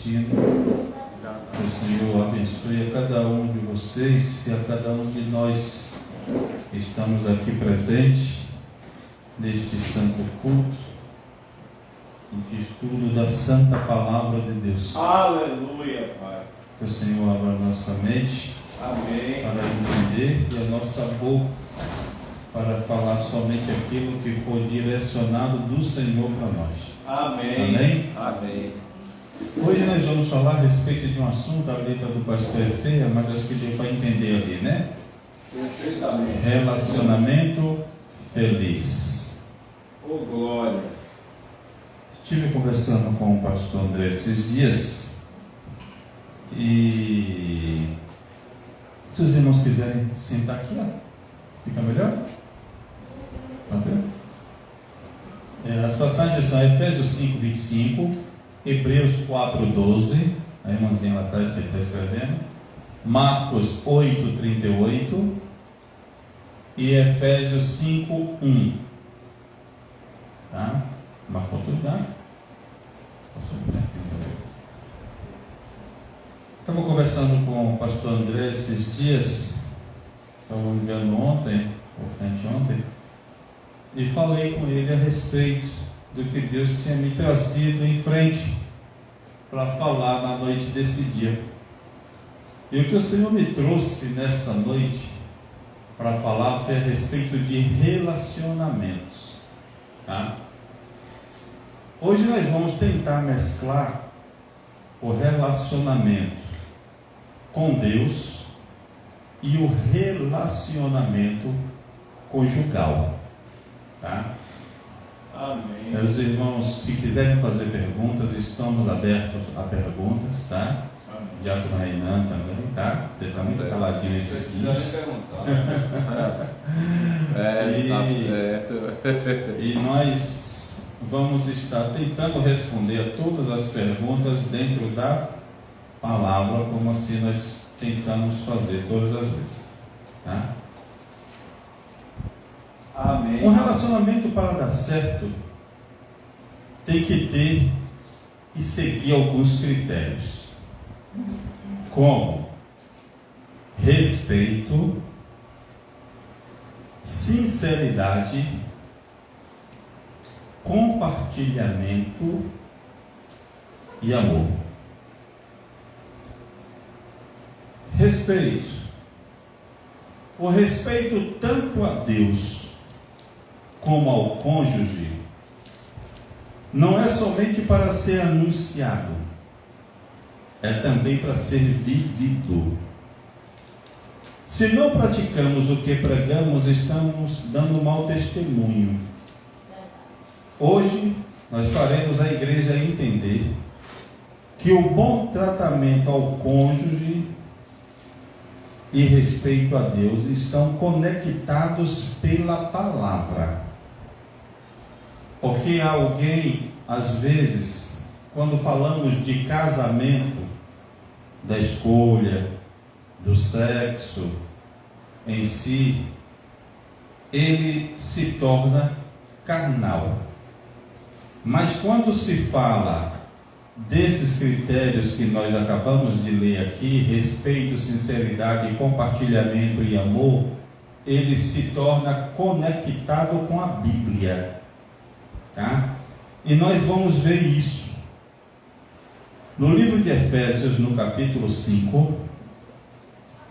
assistindo. Que o Senhor abençoe a cada um de vocês e a cada um de nós que estamos aqui presentes neste santo culto, de estudo da Santa Palavra de Deus. Aleluia, Pai. Que o Senhor abra a nossa mente. Amém. Para entender e a nossa boca para falar somente aquilo que for direcionado do Senhor para nós. Amém. Amém? Amém. Hoje nós vamos falar a respeito de um assunto, a letra do pastor é feia, mas acho que deu para entender ali, né? Perfeitamente. Relacionamento feliz. Oh, glória. Estive conversando com o pastor André esses dias e se os irmãos quiserem sentar aqui, ó, fica melhor? Ok? As passagens são Efésios 5, 25, Hebreus 4, 12, a irmãzinha lá atrás que está escrevendo, Marcos 8, 38 e Efésios 5, 1. Tá? Marcou tudo, tá? Estava conversando com o pastor André esses dias, estava ligando ontem, ou anteontem, e falei com ele a respeito do que Deus tinha me trazido em frente para falar na noite desse dia. E o que o Senhor me trouxe nessa noite para falar foi a respeito de relacionamentos. Tá? Hoje nós vamos tentar mesclar o relacionamento com Deus e o relacionamento conjugal. Tá? Amém. Os irmãos, se quiserem fazer perguntas, estamos abertos a perguntas, tá? Amém. Diácono Reinan também, tá? Você está muito caladinho esses dias. Tá certo. E nós vamos estar tentando responder a todas as perguntas dentro da palavra, como assim nós tentamos fazer todas as vezes, tá? Amém. Um relacionamento, para dar certo, tem que ter e seguir alguns critérios, como respeito, sinceridade, compartilhamento e amor. Respeito. O respeito tanto a Deus como ao cônjuge não é somente para ser anunciado, é também para ser vivido. Se não praticamos o que pregamos, estamos dando mau testemunho. Hoje nós faremos a igreja entender que o bom tratamento ao cônjuge e respeito a Deus estão conectados pela palavra. Porque alguém, às vezes, quando falamos de casamento, da escolha, do sexo em si, ele se torna carnal. Mas quando se fala desses critérios que nós acabamos de ler aqui, respeito, sinceridade, compartilhamento e amor, ele se torna conectado com a Bíblia. Tá? E nós vamos ver isso no livro de Efésios, no capítulo 5,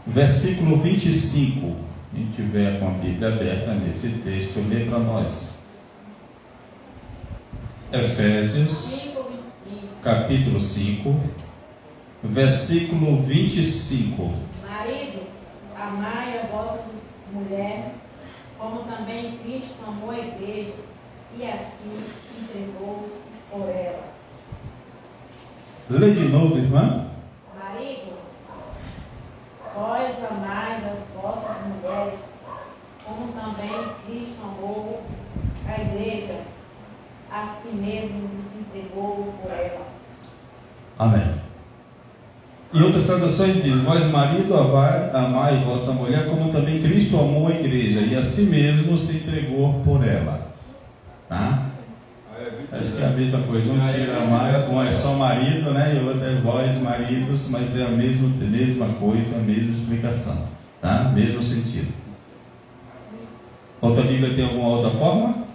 versículo 25. Quem tiver com a Bíblia aberta nesse texto, lê para nós. Efésios, capítulo 5, versículo 25. Marido, amai a vossas mulheres, como também Cristo amou a igreja, e assim entregou por ela. Lê de novo, irmã. Marido, vós amai as vossas mulheres, como também Cristo amou a igreja, a si mesmo se entregou por ela. Amém. Em outras traduções diz: vós marido amai vossa mulher, como também Cristo amou a igreja e a si mesmo se entregou por ela. Tá? Acho que é a mesma coisa, não tira amar, não é só marido, né? E outra é vós, maridos, mas é a mesma coisa, a mesma explicação, tá? Mesmo sentido. Outra Bíblia tem alguma outra forma?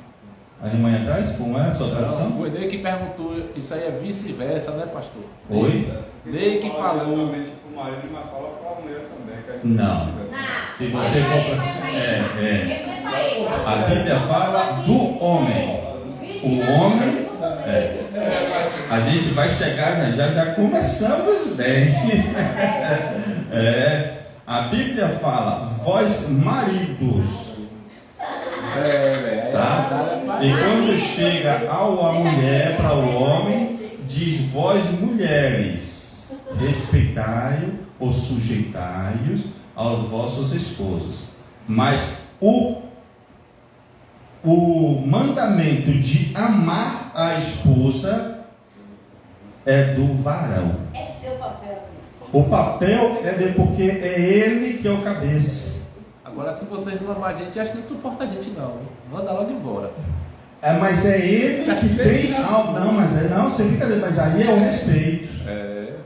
A irmã aí atrás, como é a sua tradução? Não, foi Ney que perguntou, isso aí é vice-versa, né, pastor? Oi? Ney que falou. Para o marido, mas fala para a mulher também. Não. Se você for a Bíblia fala do homem. O homem. A gente vai chegar, já começamos bem. A Bíblia fala, vós maridos. Tá? E quando chega a mulher para o homem, diz vós mulheres, respeitai ou sujeitai-os aos vossos esposos. Mas o mandamento de amar a esposa é do varão. É seu papel. O papel porque é ele que é o cabeça. Agora, se vocês não amar a gente, acho que não suporta a gente, não. Manda logo embora. Mas é ele que tem. Não, sem brincadeira, mas aí é o respeito.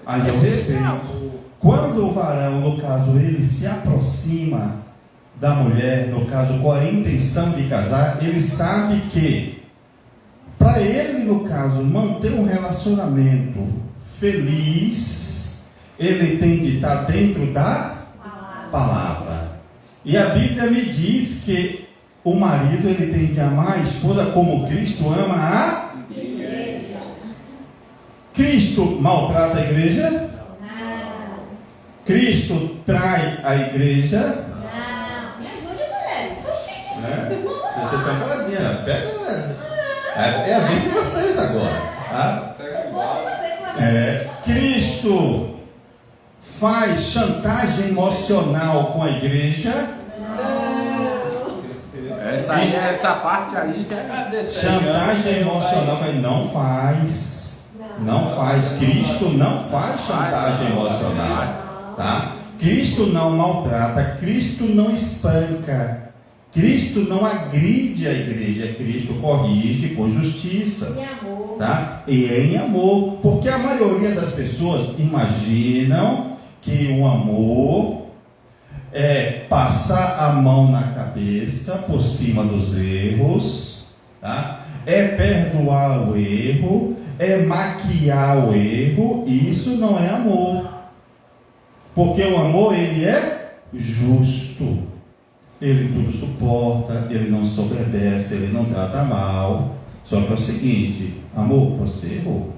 Aí é o respeito. Quando o varão, no caso, ele se aproxima da mulher, no caso, com a intenção de casar, ele sabe que, para ele, no caso, manter um relacionamento feliz, ele tem de estar dentro da palavra. E a Bíblia me diz que o marido ele tem que amar a esposa como Cristo ama a igreja. Cristo maltrata a igreja? Não. Cristo trai a igreja? Não. Me ajude, mulher. Vocês estão caladinhas. Pega. É a vida de vocês agora. Tá? Cristo faz chantagem emocional com a igreja? Essa parte aí já agradeceu. Chantagem emocional, mas não faz. Não faz. Cristo não faz chantagem emocional. Tá? Cristo não maltrata. Cristo não espanca. Cristo não agride a igreja. Cristo corrige com justiça. Tá? E é em amor. Porque a maioria das pessoas imaginam que o amor é passar a mão na cabeça por cima dos erros, tá? É perdoar o erro, é maquiar o erro. Isso não é amor, porque o amor ele é justo, ele tudo suporta, ele não soberbece, ele não trata mal. Só que é o seguinte, amor, você errou,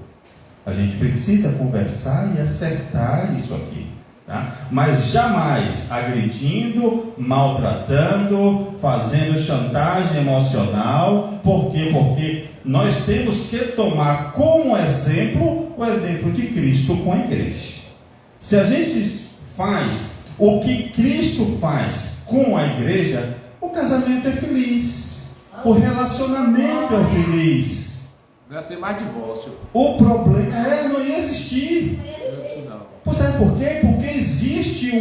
a gente precisa conversar e acertar isso aqui. Tá? Mas jamais agredindo, maltratando, fazendo chantagem emocional. Por quê? Porque nós temos que tomar como exemplo o exemplo de Cristo com a igreja. Se a gente faz o que Cristo faz com a igreja, o casamento é feliz, o relacionamento é feliz. Não ia ter mais divórcio. O problema não ia existir. Pois é, por quê? Porque existe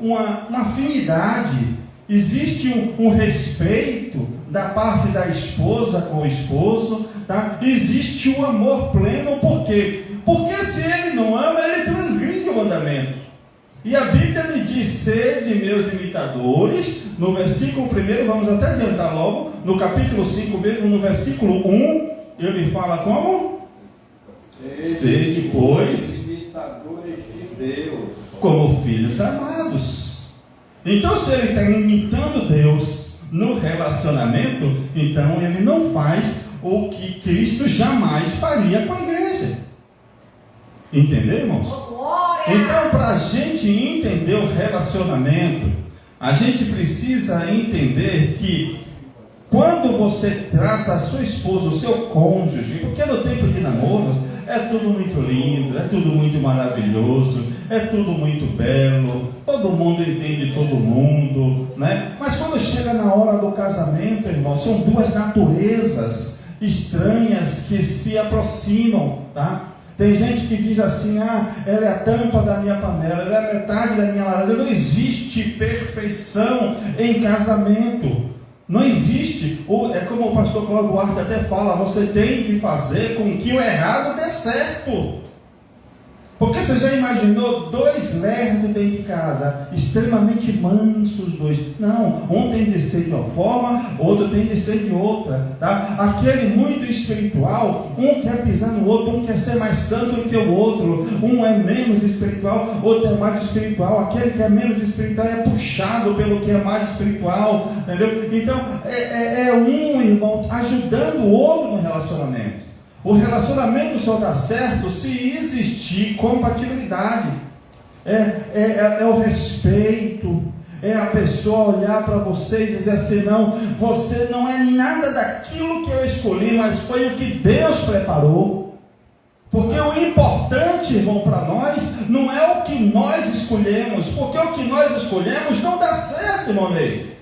uma afinidade, existe um respeito da parte da esposa com o esposo, tá? Existe um amor pleno. Por quê? Porque se ele não ama, ele transgride o mandamento. E a Bíblia me diz: sede meus imitadores. No versículo 1, vamos até adiantar logo, no capítulo 5 mesmo, no versículo 1, ele fala como? Sede, pois, Deus, como filhos amados. Então, se ele está imitando Deus no relacionamento, então ele não faz o que Cristo jamais faria com a igreja. Entendeu, irmãos? Então, para a gente entender o relacionamento, a gente precisa entender que quando você trata a sua esposa, o seu cônjuge, porque no tempo de namoro é tudo muito lindo, é tudo muito maravilhoso, é tudo muito belo, todo mundo entende todo mundo, né? Mas quando chega na hora do casamento, irmão, são duas naturezas estranhas que se aproximam, tá? Tem gente que diz assim: ela é a tampa da minha panela, ela é a metade da minha laranja. Não existe perfeição em casamento. Não existe. É como o pastor Cláudio Duarte até fala: você tem que fazer com que o errado dê certo. Porque você já imaginou dois lerdos dentro de casa, extremamente mansos dois? Não, um tem de ser de uma forma, outro tem de ser de outra, tá? Aquele muito espiritual, um quer pisar no outro, um quer ser mais santo do que o outro, um é menos espiritual, outro é mais espiritual. Aquele que é menos espiritual é puxado pelo que é mais espiritual, entendeu? Então, é um irmão ajudando o outro no relacionamento. O relacionamento só dá certo se existir compatibilidade. É o respeito. É a pessoa olhar para você e dizer assim: não, você não é nada daquilo que eu escolhi, mas foi o que Deus preparou. Porque o importante, irmão, para nós, não é o que nós escolhemos. Porque o que nós escolhemos não dá certo, irmão Ney.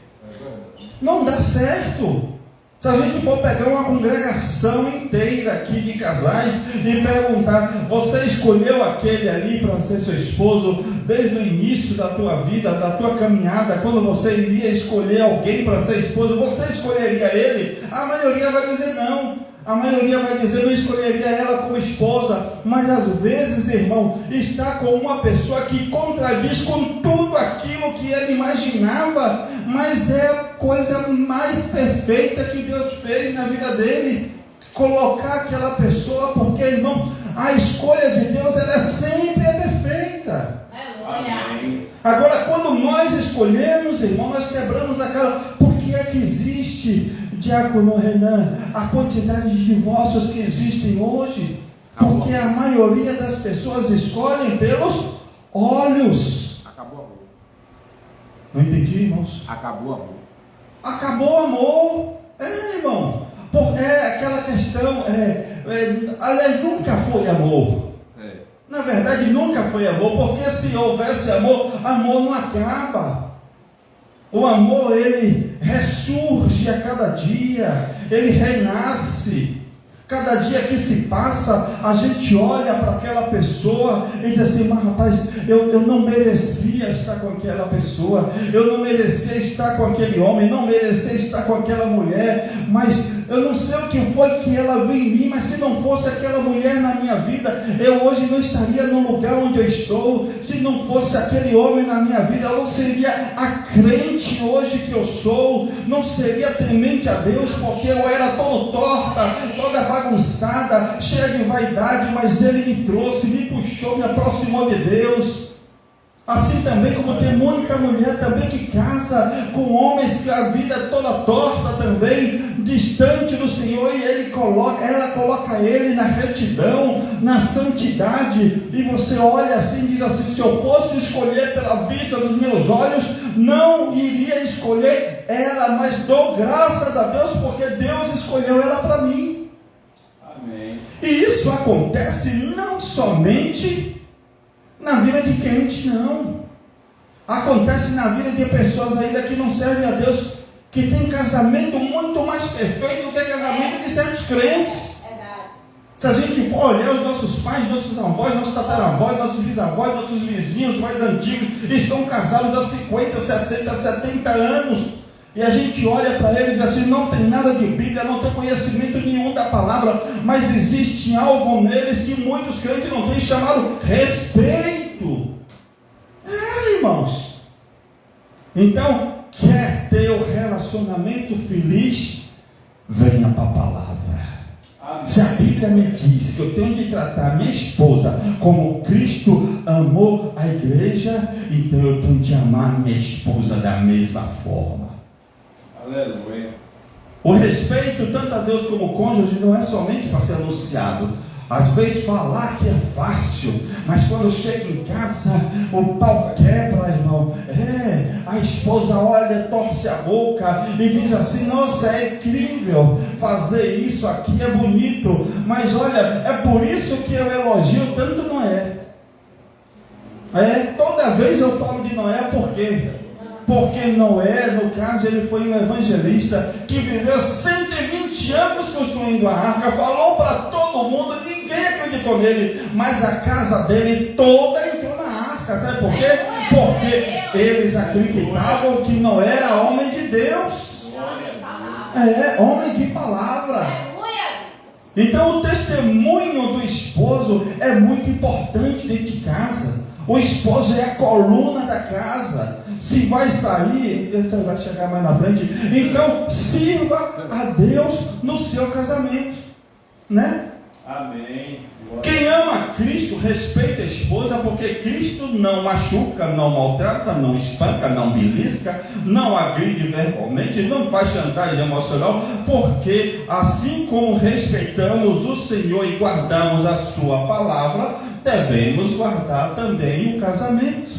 Não dá certo. Se a gente for pegar uma congregação inteira aqui de casais e perguntar: você escolheu aquele ali para ser seu esposo desde o início da tua vida, da tua caminhada, quando você iria escolher alguém para ser esposo, você escolheria ele? A maioria vai dizer não. A maioria vai dizer: não escolheria ela como esposa. Mas às vezes, irmão, está com uma pessoa que contradiz com tudo aquilo que ele imaginava, mas é a coisa mais perfeita que Deus fez na vida dele, colocar aquela pessoa, porque, irmão, a escolha de Deus, ela sempre é perfeita. Aleluia. Agora, quando nós escolhemos, irmão, nós quebramos a cara. Por que é que existe, Diácono Renan, a quantidade de divórcios que existem hoje? Porque a maioria das pessoas escolhem pelos olhos. Acabou o amor. Não entendi, irmãos? Acabou o amor. Acabou o amor. Irmão, é aquela questão, aliás, nunca foi amor. Na verdade, nunca foi amor, porque se houvesse amor, amor não acaba. O amor, ele ressurge a cada dia, ele renasce. Cada dia que se passa, a gente olha para aquela pessoa e diz assim: mas rapaz, eu não merecia estar com aquela pessoa, eu não merecia estar com aquele homem, não merecia estar com aquela mulher, mas eu não sei o que foi que ela viu em mim, mas se não fosse aquela mulher na minha vida, eu hoje não estaria no lugar onde eu estou. Se não fosse aquele homem na minha vida, eu não seria a crente hoje que eu sou, não seria temente a Deus, porque eu era todo torta, toda bagunçada, cheia de vaidade, mas Ele me trouxe, me puxou, me aproximou de Deus. Assim também como tem muita mulher também que casa com homens que a vida é toda torta também, distante do Senhor, e ela coloca ele na retidão, na santidade, e você olha assim e diz assim: se eu fosse escolher pela vista dos meus olhos, não iria escolher ela, mas dou graças a Deus, porque Deus escolheu ela para mim. Amém. E isso acontece não somente na vida de crente, não. Acontece na vida de pessoas ainda que não servem a Deus, que tem casamento muito mais perfeito do que casamento de certos crentes. Se a gente for olhar, os nossos pais, nossos avós, nossos tataravós, nossos bisavós, nossos vizinhos mais antigos estão casados há 50, 60, 70 anos. E a gente olha para eles e diz assim: não tem nada de Bíblia, não tem conhecimento nenhum da palavra, mas existe algo neles que muitos crentes não têm, chamado respeito. Irmãos, então, quer ter o relacionamento feliz? Venha para a palavra. Amém. Se a Bíblia me diz que eu tenho de tratar minha esposa como Cristo amou a igreja, então eu tenho de amar minha esposa da mesma forma. Aleluia. O respeito tanto a Deus como o cônjuge não é somente para ser anunciado. Às vezes falar que é fácil, mas quando chega em casa o pau quebra, irmão. A esposa olha, torce a boca e diz assim: nossa, é incrível fazer isso aqui, é bonito. Mas olha, é por isso que eu elogio tanto Noé. Toda vez eu falo de Noé, por quê? Porque Noé, no caso, ele foi um evangelista que viveu 120 anos construindo a arca, falou para todo mundo, ninguém acreditou nele, mas a casa dele toda entrou na arca. Sabe por quê? Porque eles acreditavam que Noé era homem de Deus. Homem de palavra. Então o testemunho do esposo é muito importante dentro de casa. O esposo é a coluna da casa. Se vai sair, ele vai chegar mais na frente. Então sirva a Deus no seu casamento, né? Amém. Quem ama Cristo respeita a esposa, porque Cristo não machuca, não maltrata, não espanca, não belisca, não agride verbalmente, não faz chantagem emocional, porque assim como respeitamos o Senhor e guardamos a sua palavra, devemos guardar também o casamento,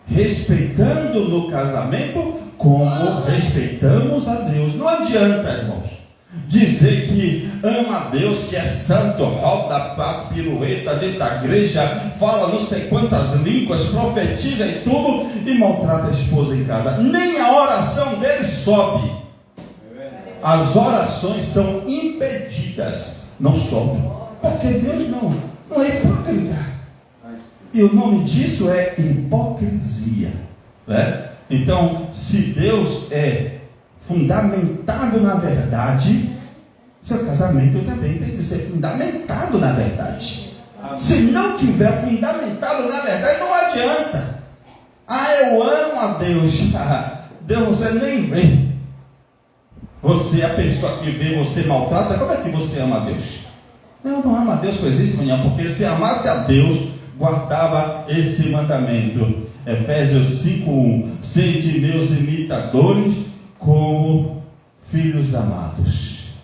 respeitando no casamento como respeitamos a Deus. Não adianta, irmãos, dizer que ama a Deus, que é santo, roda papo, pirueta dentro da igreja, fala não sei quantas línguas, profetiza e tudo, e maltrata a esposa em casa. Nem a oração dele sobe. As orações são impedidas, não sobe, porque Deus não é hipócrita. E o nome disso é hipocrisia, né? Então, se Deus é fundamentado na verdade, seu casamento também tem que ser fundamentado na verdade. Se não tiver fundamentado na verdade, não adianta. Eu amo a Deus. Deus você nem vê. Você, a pessoa que vê você maltrata, como é que você ama a Deus? Não amo a Deus coisíssima nenhuma, porque se amasse a Deus, guardava esse mandamento. Efésios 5:1. Sede meus imitadores como filhos amados.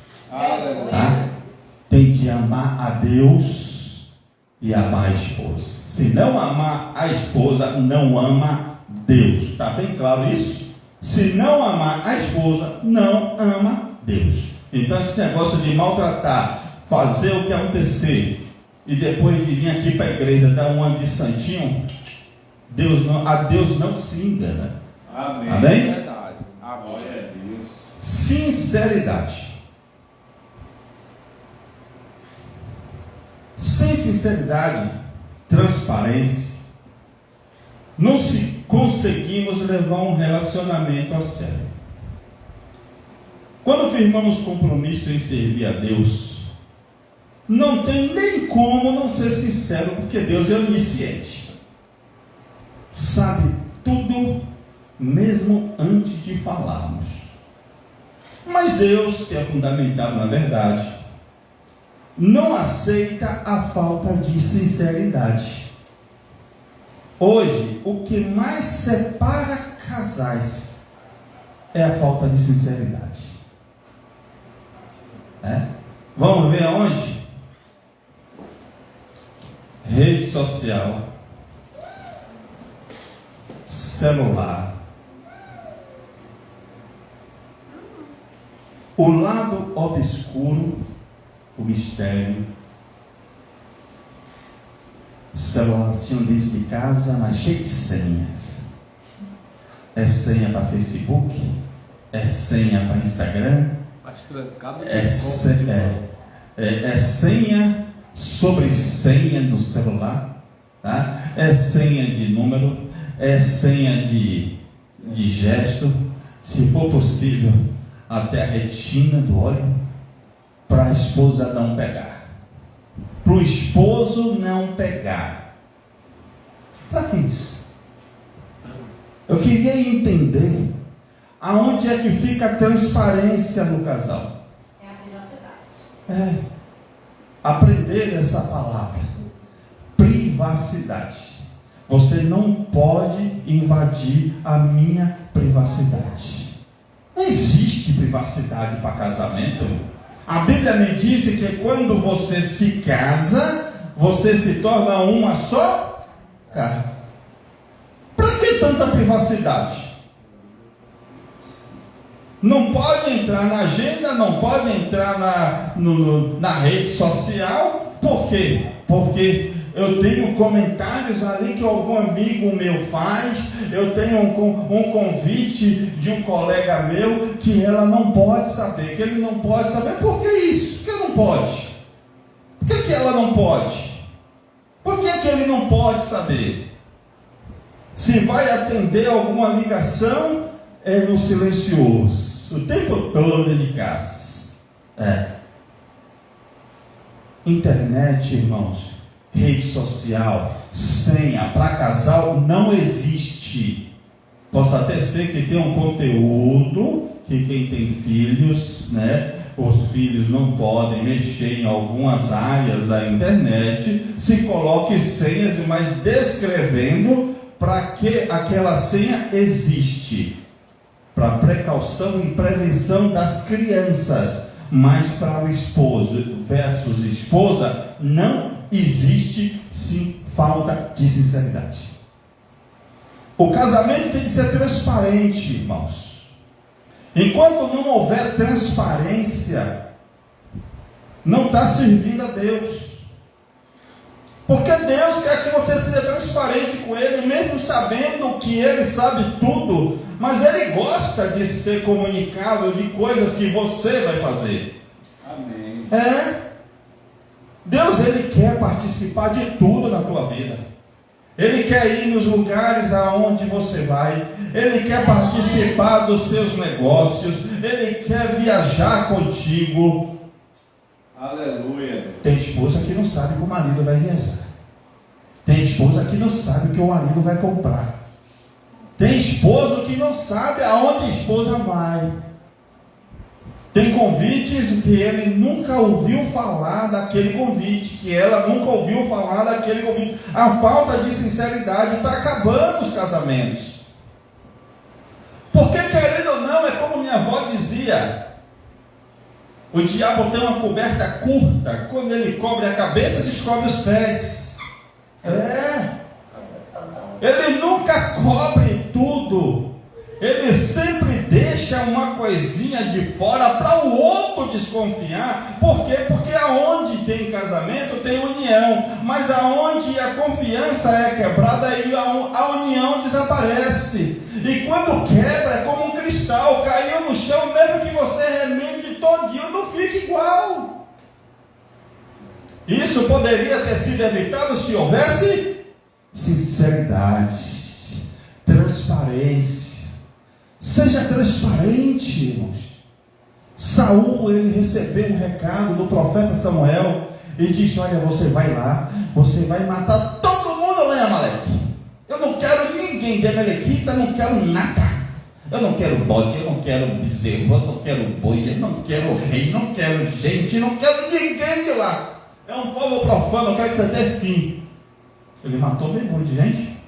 Tá? Tem de amar a Deus e amar a esposa. Se não amar a esposa, não ama Deus. Está bem claro isso? Se não amar a esposa, não ama Deus. Então esse negócio de maltratar, fazer o que acontecer e depois de vir aqui para a igreja dar uma de santinho, a Deus não se engana. Amém. Amém? Verdade. Glória a Deus. Sinceridade. Sem sinceridade, transparência, não se conseguimos levar um relacionamento a sério. Quando firmamos compromisso em servir a Deus, não tem nem como não ser sincero, porque Deus é onisciente, sabe tudo, mesmo antes de falarmos. Mas Deus, que é fundamentado na verdade, não aceita a falta de sinceridade. Hoje, o que mais separa casais é a falta de sinceridade. Vamos ver aonde? Rede social, celular. O lado obscuro, o mistério. Celularzinho dentro de casa, mas cheio de senhas. É senha para Facebook, é senha para Instagram, é senha sobre senha no celular, tá? É senha de número, é senha de gesto, se for possível, até a retina do olho, para a esposa não pegar, para o esposo não pegar. Para que isso? Eu queria entender aonde é que fica a transparência no casal. É a privacidade. Aprender essa palavra, privacidade. Você não pode invadir a minha privacidade. Não existe privacidade para casamento. A Bíblia me diz que quando você se casa, você se torna uma só carne. Para que tanta privacidade? Não pode entrar na agenda, não pode entrar na rede social. Por quê? Porque eu tenho comentários ali que algum amigo meu faz, eu tenho um convite de um colega meu que ela não pode saber, que ele não pode saber. Por que isso? Por que não pode? Por que ela não pode? Por que ele não pode saber? Se vai atender alguma ligação, é no silencioso, o tempo todo de casa. Internet, irmãos, rede social, senha para casal não existe. Posso até ser que tenha um conteúdo que quem tem filhos, né? Os filhos não podem mexer em algumas áreas da internet. Se coloque senhas, mas descrevendo para que aquela senha existe, para precaução e prevenção das crianças. Mas para o esposo versus esposa não existe sim falta de sinceridade. O casamento tem que ser transparente, irmãos. Enquanto não houver transparência, não está servindo a Deus. Porque Deus quer que você seja transparente com Ele, mesmo sabendo que Ele sabe tudo, mas Ele gosta de ser comunicado de coisas que você vai fazer. Amém. Deus, Ele quer participar de tudo na tua vida. Ele quer ir nos lugares aonde você vai. Ele quer participar dos seus negócios. Ele quer viajar contigo. Aleluia. Tem esposa que não sabe que o marido vai viajar. Tem esposa que não sabe que o marido vai comprar. Tem esposo que não sabe aonde a esposa vai. Tem convites que ele nunca ouviu falar daquele convite, que ela nunca ouviu falar daquele convite. A falta de sinceridade está acabando os casamentos. Porque, querendo ou não, é como minha avó dizia: o diabo tem uma coberta curta, quando ele cobre a cabeça, descobre os pés. Ele nunca cobre tudo. Ele sempre deixa uma coisinha de fora para o outro desconfiar. Por quê? Porque aonde tem casamento tem união, mas aonde a confiança é quebrada, aí a união desaparece. E quando quebra é como um cristal, caiu no chão, mesmo que você remende todinho, não fica igual. Isso poderia ter sido evitado se houvesse sinceridade, transparência. Seja transparente, irmãos. Saul, ele recebeu um recado do profeta Samuel e disse: olha, você vai lá, você vai matar todo mundo lá em Amaleque. Eu não quero ninguém de Amalequita, não quero nada. Eu não quero bode, eu não quero bezerro, eu não quero boi, eu não quero rei, não quero gente, não quero ninguém de lá. É um povo profano, eu quero que você dê fim. Ele matou bem muito de gente,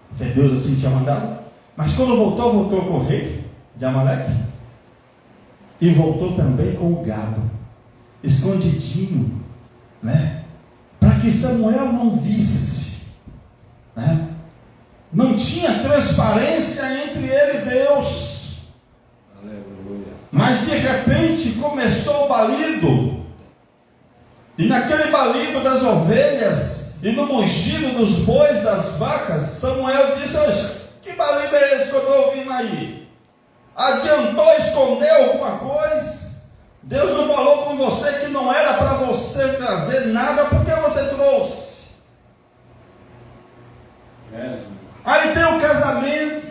porque Deus assim tinha mandado. Mas quando voltou com o rei de Amaleque. E voltou também com o gado, escondidinho, né? Para que Samuel não visse, né? Não tinha transparência entre ele e Deus. Aleluia. Mas de repente começou o balido. E naquele balido das ovelhas e no mugido dos bois, das vacas, Samuel disse: oxe, que balido é esse que eu estou ouvindo aí? Adiantou esconder alguma coisa? Deus não falou com você que não era para você trazer nada, porque você trouxe? Aí tem o casamento.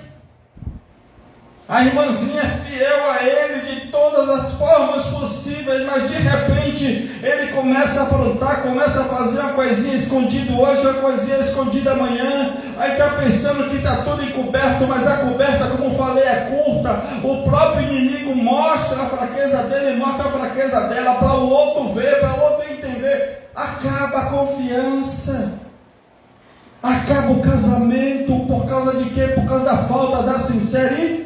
A irmãzinha é fiel a ele de todas as formas possíveis, mas de repente ele começa a aprontar, começa a fazer uma coisinha escondida hoje, uma coisinha escondida amanhã. Aí está pensando que está tudo encoberto, mas a coberta, como falei, é curta. O próprio inimigo mostra a fraqueza dele, mostra a fraqueza dela, para o outro ver, para o outro entender. Acaba a confiança, acaba o casamento. Por causa de quê? Por causa da falta da sinceridade.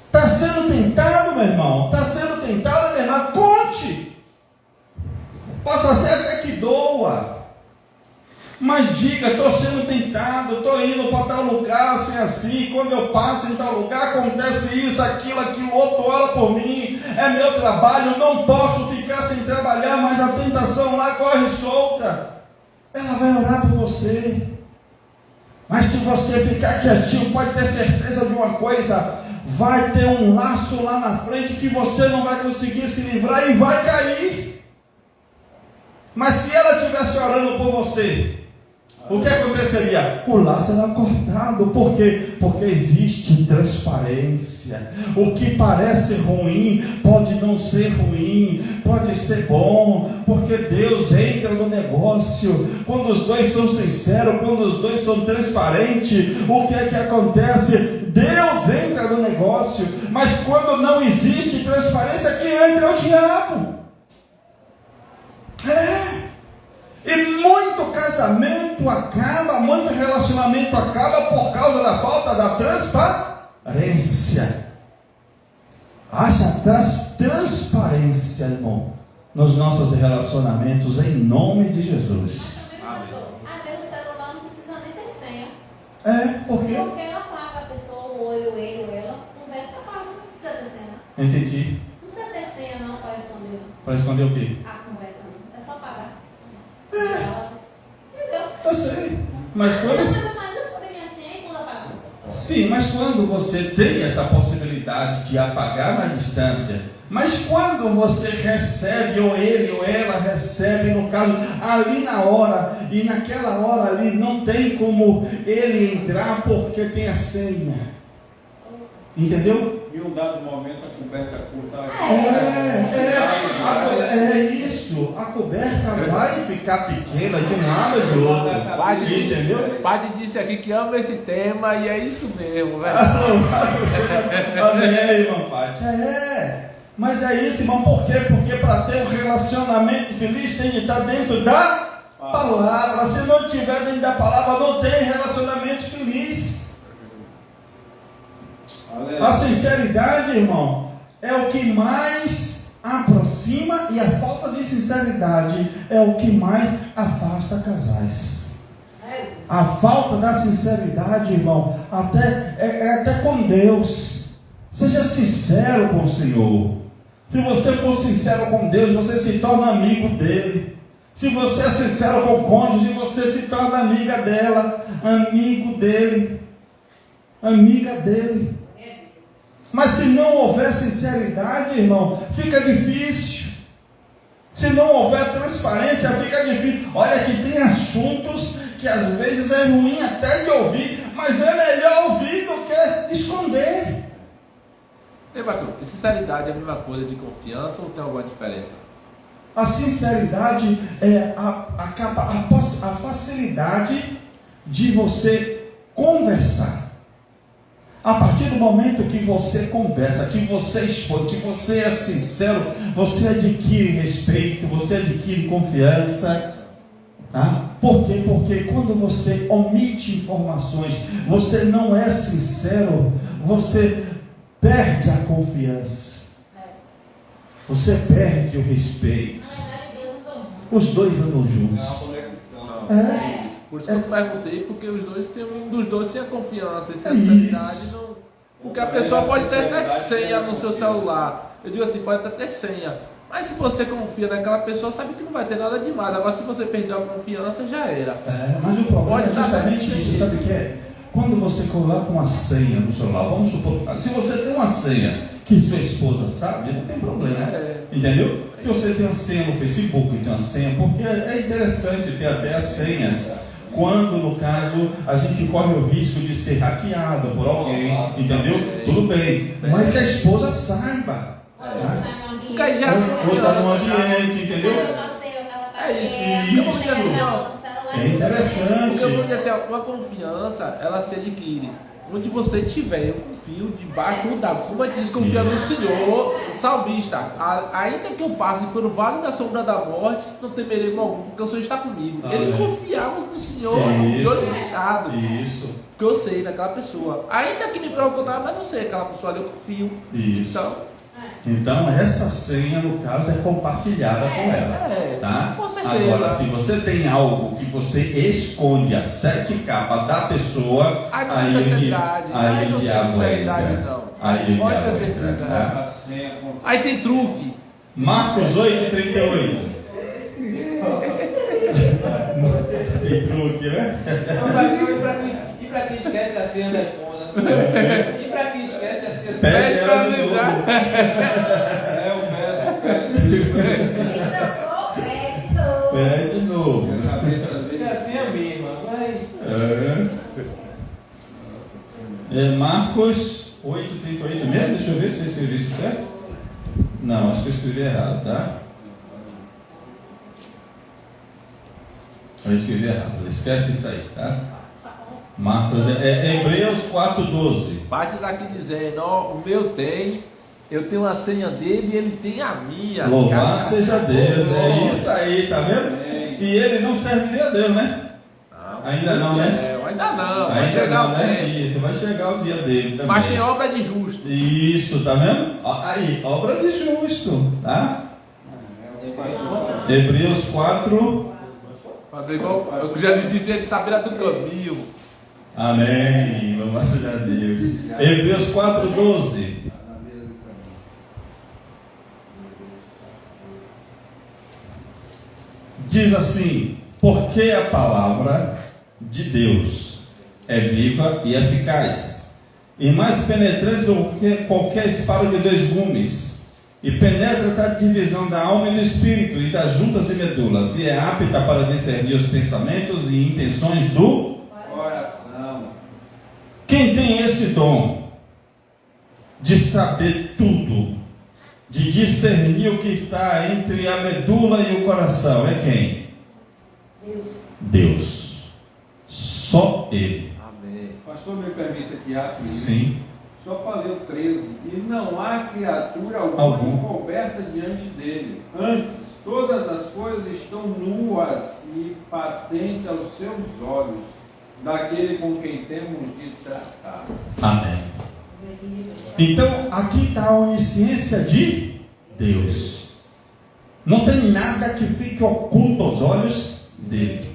Está sendo tentado, meu irmão? Está sendo tentado, minha irmã? Conte. Possa ser até que doa, mas diga: estou sendo tentado, estou indo para tal lugar, assim, quando eu passo em tal lugar, acontece isso, aquilo, outro ora por mim, é meu trabalho, não posso ficar sem trabalhar, mas a tentação lá corre solta. Ela vai orar por você. Mas se você ficar quietinho, pode ter certeza de uma coisa: vai ter um laço lá na frente que você não vai conseguir se livrar e vai cair. Mas se ela estivesse orando por você, O que aconteceria? O laço era cortado. Por quê? Porque existe transparência. O que parece ruim pode não ser ruim, pode ser bom, porque Deus entra no negócio. Quando os dois são sinceros, quando os dois são transparentes, o que é que acontece? Deus entra no negócio. Mas quando não existe transparência, quem entra é o diabo. E muito casamento acaba, muito relacionamento acaba por causa da falta da transparência. Haja transparência, irmão, nos nossos relacionamentos, em nome de Jesus. Às vezes o celular não precisa nem ter senha. Por quê? Porque apaga a pessoa, ou eu, ele ou ela, conversa, apaga, não precisa ter senha. Entendi. Não precisa ter senha não para esconder Para esconder o quê? a conversa, não. É só apagar. Entendeu? Eu sei. Mas quando... Mas eu sabia minha senha e quando apagar. Sim, mas quando você tem essa possibilidade de apagar na distância, mas quando você recebe, ou ele ou ela recebe, no caso, ali na hora, e naquela hora ali não tem como ele entrar porque tem a senha. Entendeu? Em um dado momento a coberta curta. É isso. A coberta vai ficar pequena de um lado ou de outro. Entendeu? O Padre disse aqui que ama esse tema e é isso mesmo, velho. Amém, irmão Pati. Mas é isso, irmão. Por quê? Porque para ter um relacionamento feliz tem que estar dentro da palavra. Se não estiver dentro da palavra, não tem relacionamento feliz. A sinceridade, irmão, é o que mais aproxima, e a falta de sinceridade é o que mais afasta casais. A falta da sinceridade, irmão, até com Deus. Seja sincero com o Senhor. Se você for sincero com Deus, você se torna amigo dele. Se você é sincero com o cônjuge, você se torna amiga dela, amigo dele, amiga dele. Mas se não houver sinceridade, irmão, fica difícil. Se não houver transparência, fica difícil. Olha que tem assuntos que às vezes é ruim até de ouvir, mas é melhor ouvir do que esconder. Ei, Batu, e sinceridade é a mesma coisa de confiança ou tem alguma diferença? A sinceridade é a facilidade de você conversar. A partir do momento que você conversa, que você expõe, que você é sincero, você adquire respeito, você adquire confiança. Tá? Por quê? Porque quando você omite informações, você não é sincero, você perde a confiança. Você perde o respeito. Os dois andam juntos. Por isso que eu perguntei, porque um dos dois tem a confiança e É sinceridade. isso. Não, porque a pessoa pode ter até senha no seu celular. Eu digo assim, pode ter senha. Mas se você confia naquela pessoa, sabe que não vai ter nada demais. Agora, se você perdeu a confiança, já era. Mas o problema Pode é justamente dar isso. Sabe o que é? Quando você coloca uma senha no celular, vamos supor, se você tem uma senha que sua esposa sabe, não tem problema. Entendeu? Que você tem uma senha no Facebook, tem uma senha, porque é interessante ter até as senhas. Quando, no caso, a gente corre o risco de ser hackeado por alguém, entendeu? Tudo bem, mas que a esposa saiba. Porque aí já Ou está no ambiente, entendeu? É isso. É interessante. Porque eu vou dizer assim, uma confiança, ela se adquire. Onde você estiver, eu confio debaixo do dado. Como a gente diz, confia no Senhor, salmista. Ainda que eu passe pelo vale da sombra da morte, não temerei mal algum, porque o Senhor está comigo. Ele confiava no Senhor, de olho fechado. Isso. Porque eu sei daquela pessoa. Ainda que me prove o contrário, mas não sei, aquela pessoa ali eu confio. Isso. Então essa senha, no caso, é compartilhada com ela. Tá? Com certeza. Agora, se você tem algo que você esconde a 7 capas da pessoa, aí o diabo entra. Aí o diabo entra. Tá? Aí tem truque. Marcos 8:38. Tem truque, né? E pra quem esquece a senha da esposa? E pra quem esquece a senha da Pede ela de novo. Pede de novo. É assim a mesma. Marcos 8:38 mesmo? Deixa eu ver se eu escrevi isso certo. Não, acho que eu escrevi errado, tá? Eu escrevi errado, esquece isso aí, tá? Marcos, Hebreus 4:12. Parte daqui dizendo, ó, o meu tem, eu tenho a senha dele e ele tem a minha. Louvado seja Deus, é isso aí, tá vendo? E ele não serve nem a Deus, né? Ainda não, né? Ainda não, vai Ainda chegar não, o né? tempo. Isso, vai chegar o dia dele também. Mas tem obra de justo. Isso, tá vendo? Aí, obra de justo, tá? Hebreus 4. Fazer igual, eu já disse, ele está à beira do caminho. Amém, louvado seja Deus. Hebreus 4:12. Diz assim: porque a palavra de Deus é viva e eficaz, e mais penetrante do que qualquer espada de 2 gumes, e penetra até a divisão da alma e do espírito, e das juntas e medulas, e é apta para discernir os pensamentos e intenções do Coração. Quem tem esse dom de saber tudo, de discernir o que está entre a medula e o coração, é quem? Deus. Deus. Só Ele. Amém. Pastor, me permita aqui rápido. Sim. Só para ler o 13. E não há criatura alguma Algum. encoberta diante dele. Antes, todas as coisas estão nuas e patentes aos seus olhos, daquele com quem temos de tratar. Amém. Então, aqui está a onisciência de Deus. Não tem nada que fique oculto aos olhos dele.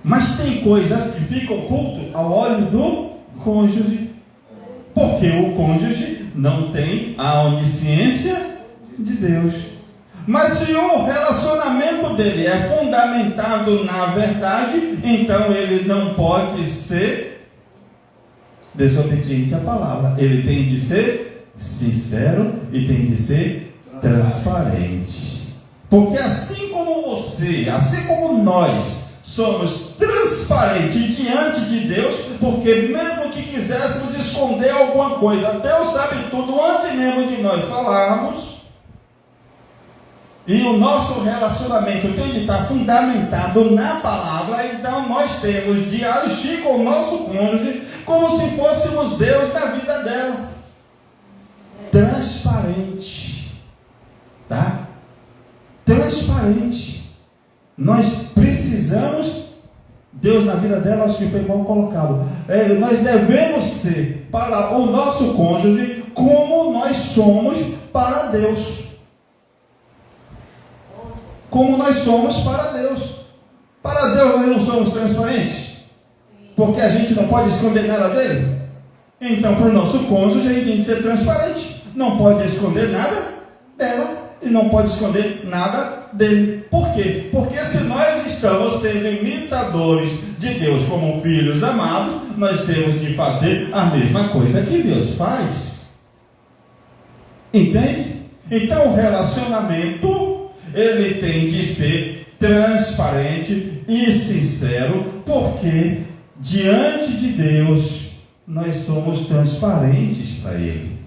Mas tem coisas que ficam ocultas ao olho do cônjuge. Porque o cônjuge não tem a onisciência de Deus. Mas se o relacionamento dele é fundamentado na verdade, então ele não pode ser desobediente à palavra. Ele tem de ser sincero e tem de ser transparente. Porque assim como você, assim como nós somos transparentes diante de Deus, porque mesmo que quiséssemos esconder alguma coisa, Deus sabe tudo antes mesmo de nós falarmos. E o nosso relacionamento tem de estar fundamentado na palavra. Então nós temos de agir com o nosso cônjuge como se fôssemos Deus na vida dela. Transparente. Tá? Transparente. Nós precisamos, Deus na vida dela, acho que foi mal colocado. Nós devemos ser para o nosso cônjuge como nós somos para Deus. Como nós somos para Deus. Para Deus nós não somos transparentes? Porque a gente não pode esconder nada dele? Então, para o nosso cônjuge, a gente tem que ser transparente. Não pode esconder nada dela e não pode esconder nada dele. Por quê? Porque se nós estamos sendo imitadores de Deus como filhos amados, nós temos de fazer a mesma coisa que Deus faz. Entende? Então, o relacionamento ele tem de ser transparente e sincero, porque diante de Deus nós somos transparentes para Ele.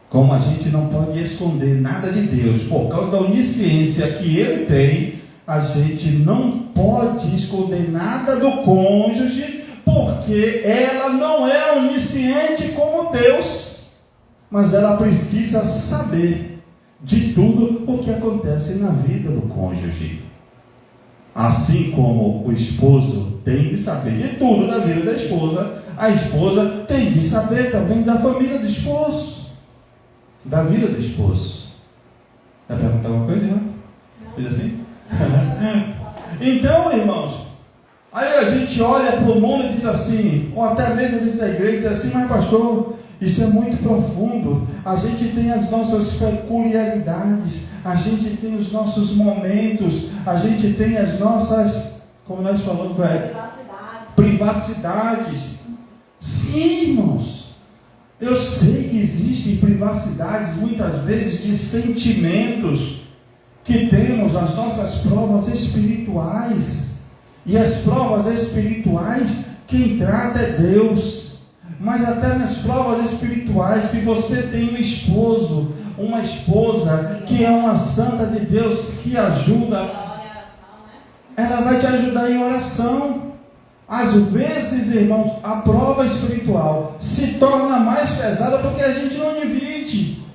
Como a gente não pode esconder nada de Deus, por causa da onisciência que Ele tem, a gente não pode esconder nada do cônjuge, porque ela não é onisciente como Deus, mas ela precisa saber de tudo o que acontece na vida do cônjuge. Assim como o esposo tem de saber de tudo da vida da esposa, a esposa tem de saber também da família do esposo, da vida do esposo. Quer perguntar alguma coisa, irmão? Diz assim? Então, irmãos, aí a gente olha para o mundo e diz assim, ou até mesmo dentro da igreja diz assim, mas pastor, isso é muito profundo. A gente tem as nossas peculiaridades, a gente tem os nossos momentos, a gente tem as nossas, como nós falamos, privacidades. Sim, irmãos, eu sei que existem privacidades muitas vezes de sentimentos que temos, as nossas provas espirituais. E as provas espirituais, quem trata é Deus. mas até nas provas espirituais. Se você tem um esposo, uma esposa que é uma santa de Deus, que ajuda, ela vai te ajudar em oração. Às vezes, irmãos, a prova espiritual se torna mais pesada porque a gente não divide.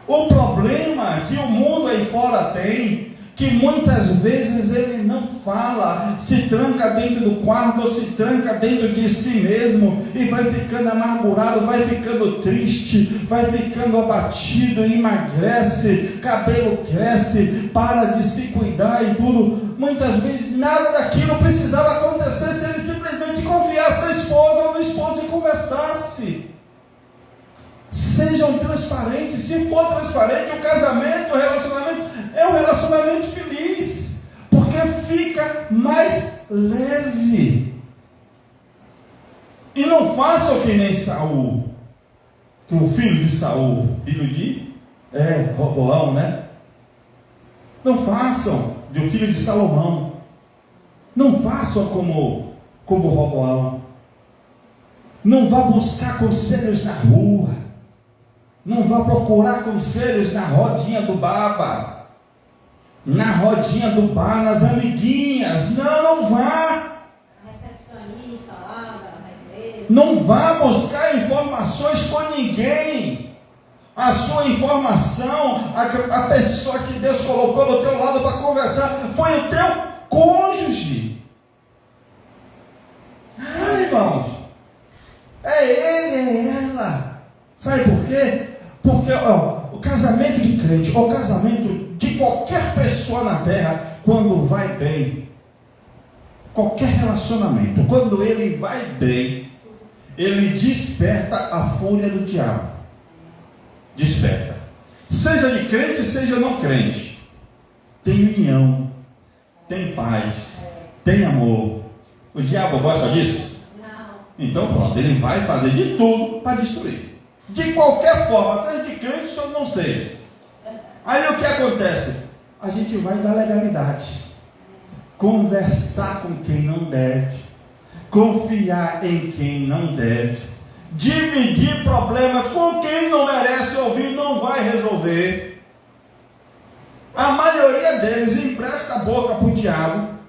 O problema que o mundo aí fora tem, que muitas vezes ele não fala, se tranca dentro do quarto, ou se tranca dentro de si mesmo, e vai ficando amargurado, vai ficando triste, vai ficando abatido, emagrece, cabelo cresce, para de se cuidar e tudo. Muitas vezes nada daquilo precisava acontecer se ele simplesmente confiasse na esposa ou no esposo e conversasse. Sejam transparentes. Se for transparente, o casamento, o relacionamento é um relacionamento feliz, porque fica mais leve. E não façam que nem Saul, que o filho de Saul, filho de Roboão, né? Não façam de o filho de Salomão. Não façam como Roboão. Não vá buscar conselhos na rua. Não vá procurar conselhos na rodinha do baba, na rodinha do bar, nas amiguinhas. Não vá. Recepcionista lá da igreja. Não vá buscar informações com ninguém. A sua informação, a pessoa que Deus colocou do teu lado para conversar, foi o teu cônjuge. Irmãos, é ele, é ela. Sabe por quê? Porque o casamento de crente, o casamento de qualquer pessoa na terra, quando vai bem, qualquer relacionamento, quando ele vai bem, ele desperta a fúria do diabo. Desperta. Seja de crente, seja não crente. Tem união, tem paz, tem amor. O diabo gosta disso? Não. Então pronto, ele vai fazer de tudo para destruir. De qualquer forma, seja de crente ou não seja. Aí o que acontece? A gente vai dar legalidade, conversar com quem não deve, confiar em quem não deve, dividir problemas com quem não merece ouvir, não vai resolver. A maioria deles empresta a boca para o diabo.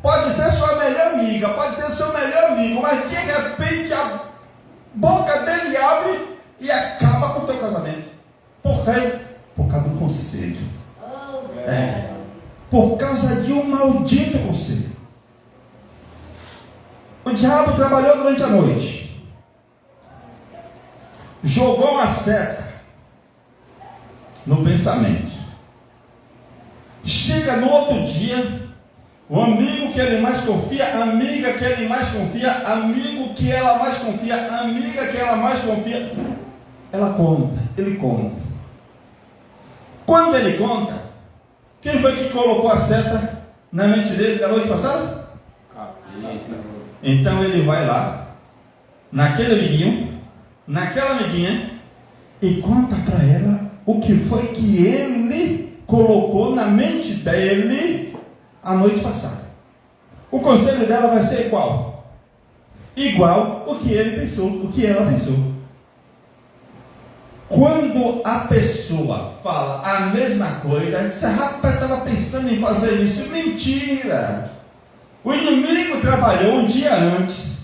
Pode ser sua melhor amiga, pode ser seu melhor amigo, mas de repente a boca dele abre e acaba com o teu casamento. Por quê? Por causa do conselho. Por causa de um maldito conselho. O diabo trabalhou durante a noite, jogou uma seta no pensamento. Chega no outro dia, o amigo que ele mais confia, a amiga que ele mais confia, amigo que ela mais confia, amiga que ela mais confia, ela conta, ele conta. Quando ele conta, quem foi que colocou a seta na mente dele da noite passada? Então ele vai lá, naquele amiguinho, naquela amiguinha, e conta para ela o que foi que ele colocou na mente dele a noite passada. O conselho dela vai ser igual o que ele pensou, o que ela pensou. Quando a pessoa fala a mesma coisa, a gente diz: rapaz, estava pensando em fazer isso. Mentira! O inimigo trabalhou um dia antes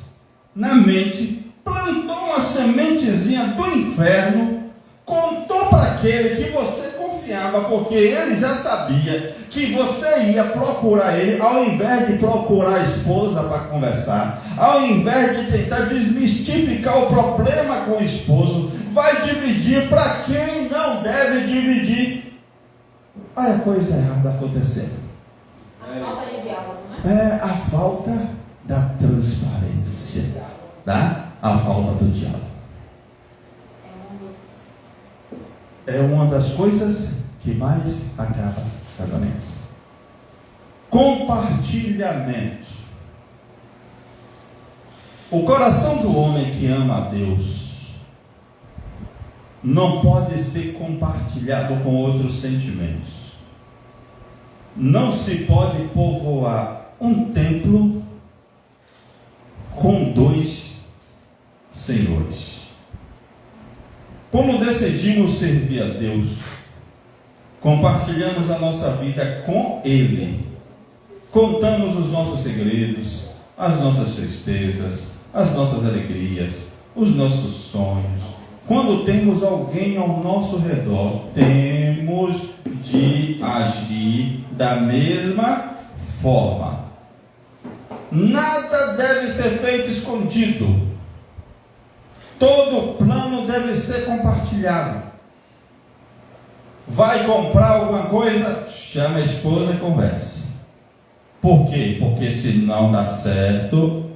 na mente, plantou uma sementezinha do inferno, contou para aquele que você confiava, porque ele já sabia que você ia procurar ele, ao invés de procurar a esposa para conversar, ao invés de tentar desmistificar o problema com o esposo, vai dividir para quem não deve dividir. Olha a coisa errada acontecendo. A falta de diálogo, né? É a falta da transparência, tá? A falta do diálogo. É uma das coisas que mais acaba casamentos. Compartilhamento. O coração do homem que ama a Deus não pode ser compartilhado com outros sentimentos. Não se pode povoar um templo com 2 Como decidimos servir a Deus? Compartilhamos a nossa vida com Ele. Contamos os nossos segredos, as nossas tristezas, as nossas alegrias, os nossos sonhos. Quando temos alguém ao nosso redor, temos de agir da mesma forma. Nada deve ser feito escondido. Todo plano deve ser compartilhado. Vai comprar alguma coisa? Chama a esposa e conversa. Por quê? Porque se não dá certo,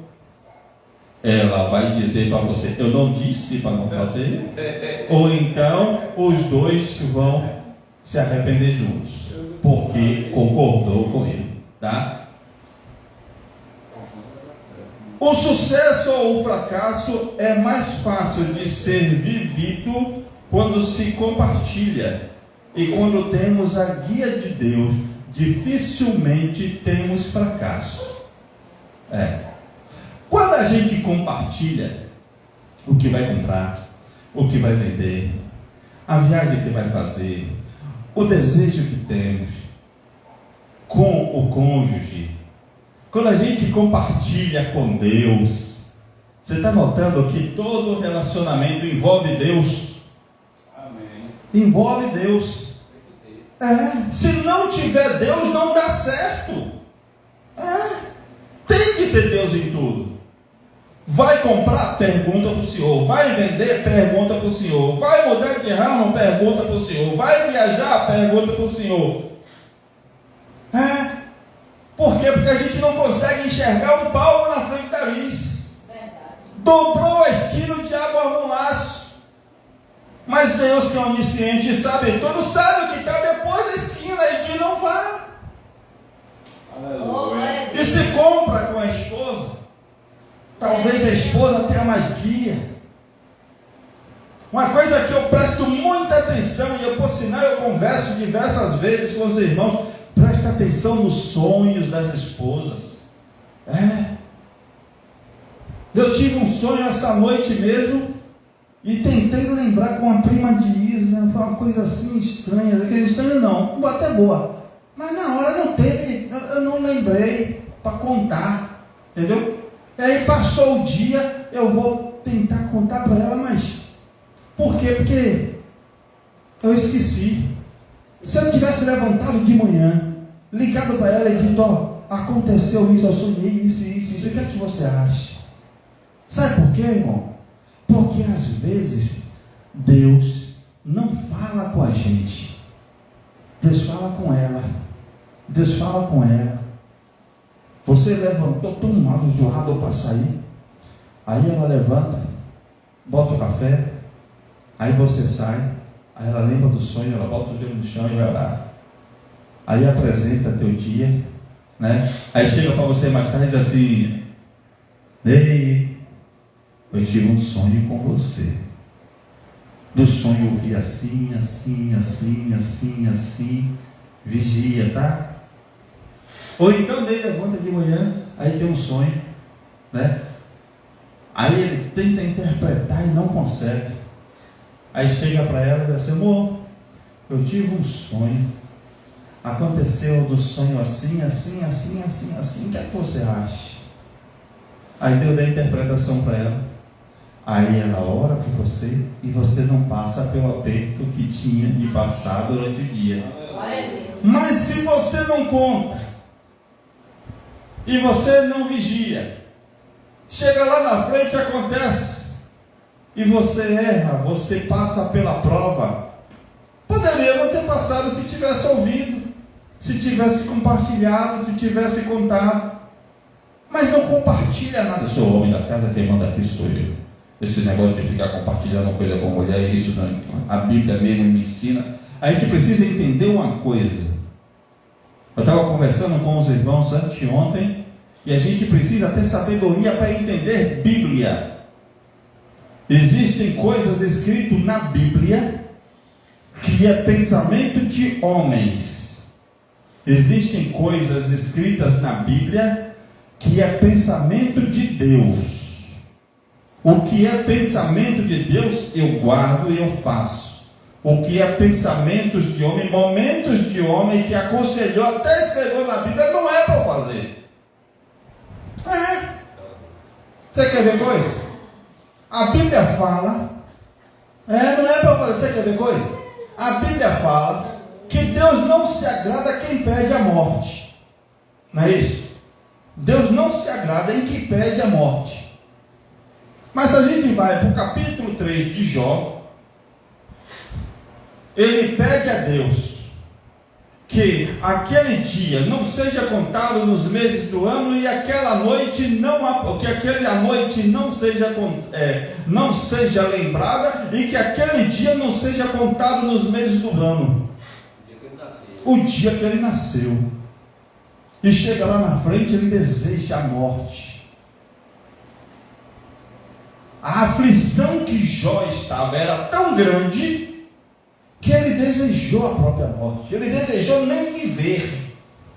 ela vai dizer para você: eu não disse para não fazer. Ou então os dois vão se arrepender juntos, porque concordou com ele, tá? O sucesso ou o fracasso é mais fácil de ser vivido quando se compartilha. E quando temos a guia de Deus, dificilmente temos fracasso. Quando a gente compartilha o que vai comprar, o que vai vender, a viagem que vai fazer, o desejo que temos com o cônjuge, quando a gente compartilha com Deus, você está notando que todo relacionamento envolve Deus? Amém. Envolve Deus. Se não tiver Deus, não dá certo. Tem que ter Deus em tudo. Vai comprar? Pergunta para o Senhor. Vai vender? Pergunta para o Senhor. Vai mudar de ramo? Pergunta para o Senhor. Vai viajar? Pergunta para o Senhor. Por quê? Porque a gente não consegue enxergar um palmo na frente da nariz. Dobrou a esquina, o diabo arma um laço. Mas Deus, que é onisciente e sabe tudo, sabe o que está depois da esquina e diz: não vá. Aleluia. E se compra com a esposa, talvez a esposa tenha mais guia. Uma coisa que eu presto muita atenção, e eu, por sinal, eu converso diversas vezes com os irmãos: presta atenção nos sonhos das esposas. Eu tive um sonho essa noite mesmo, e tentei lembrar com a prima de Isa. Foi uma coisa assim estranha. Estranha não, até boa, mas na hora não teve, eu não lembrei para contar, entendeu? E aí passou o dia, eu vou tentar contar para ela, mas por quê? Porque eu esqueci. Se eu tivesse levantado de manhã, ligado para ela e dito: aconteceu isso, eu sonhei isso, o que é que você acha? Sabe por quê, irmão? Porque às vezes Deus não fala com a gente, Deus fala com ela. Deus fala com ela. Você levantou tão enjoado para sair, aí ela levanta, bota o café, aí você sai, aí ela lembra do sonho, ela bota o joelho no chão e vai orar. Aí apresenta teu dia, né? Aí chega para você mais tarde e diz assim: ei, eu tive um sonho com você. Do sonho eu vi assim, assim, assim, assim, assim. Vigia, tá? Ou então ele levanta de manhã, aí tem um sonho, né? Aí ele tenta interpretar e não consegue. Aí chega para ela e diz assim: amor, eu tive um sonho. Aconteceu do sonho assim, assim, assim, assim, assim. O que é que você acha? Aí Deus dá a interpretação para ela. Aí ela ora por você e você não passa pelo aperto que tinha de passar durante o dia. Mas se você não conta e você não vigia, chega lá na frente, acontece e você erra, você passa pela prova. Poderia não ter passado se tivesse ouvido, se tivesse compartilhado, se tivesse contado. Mas não compartilha nada. Eu sou o homem da casa, quem manda aqui sou eu. Esse negócio de ficar compartilhando coisa com mulher, isso não, a Bíblia mesmo me ensina. A gente precisa entender uma coisa. Eu estava conversando com os irmãos anteontem, e a gente precisa ter sabedoria para entender Bíblia. Existem coisas escritas na Bíblia que é pensamento de homens. Existem coisas escritas na Bíblia que é pensamento de Deus. O que é pensamento de Deus, eu guardo e eu faço. O que é pensamentos de homem, momentos de homem que aconselhou, até escreveu na Bíblia, não é para eu fazer. Você quer ver coisa? A Bíblia fala, não é para eu fazer, você quer ver coisa? A Bíblia fala que Deus não se agrada quem pede a morte. Não é isso? Deus não se agrada em quem pede a morte. Mas a gente vai para o capítulo 3 de Jó, ele pede a Deus que aquele dia não seja contado nos meses do ano e aquela noite que aquela noite não seja lembrada e que aquele dia não seja contado nos meses do ano. O dia que ele nasceu. E chega lá na frente, ele deseja a morte. A aflição que Jó estava era tão grande que ele desejou a própria morte. Ele desejou nem viver,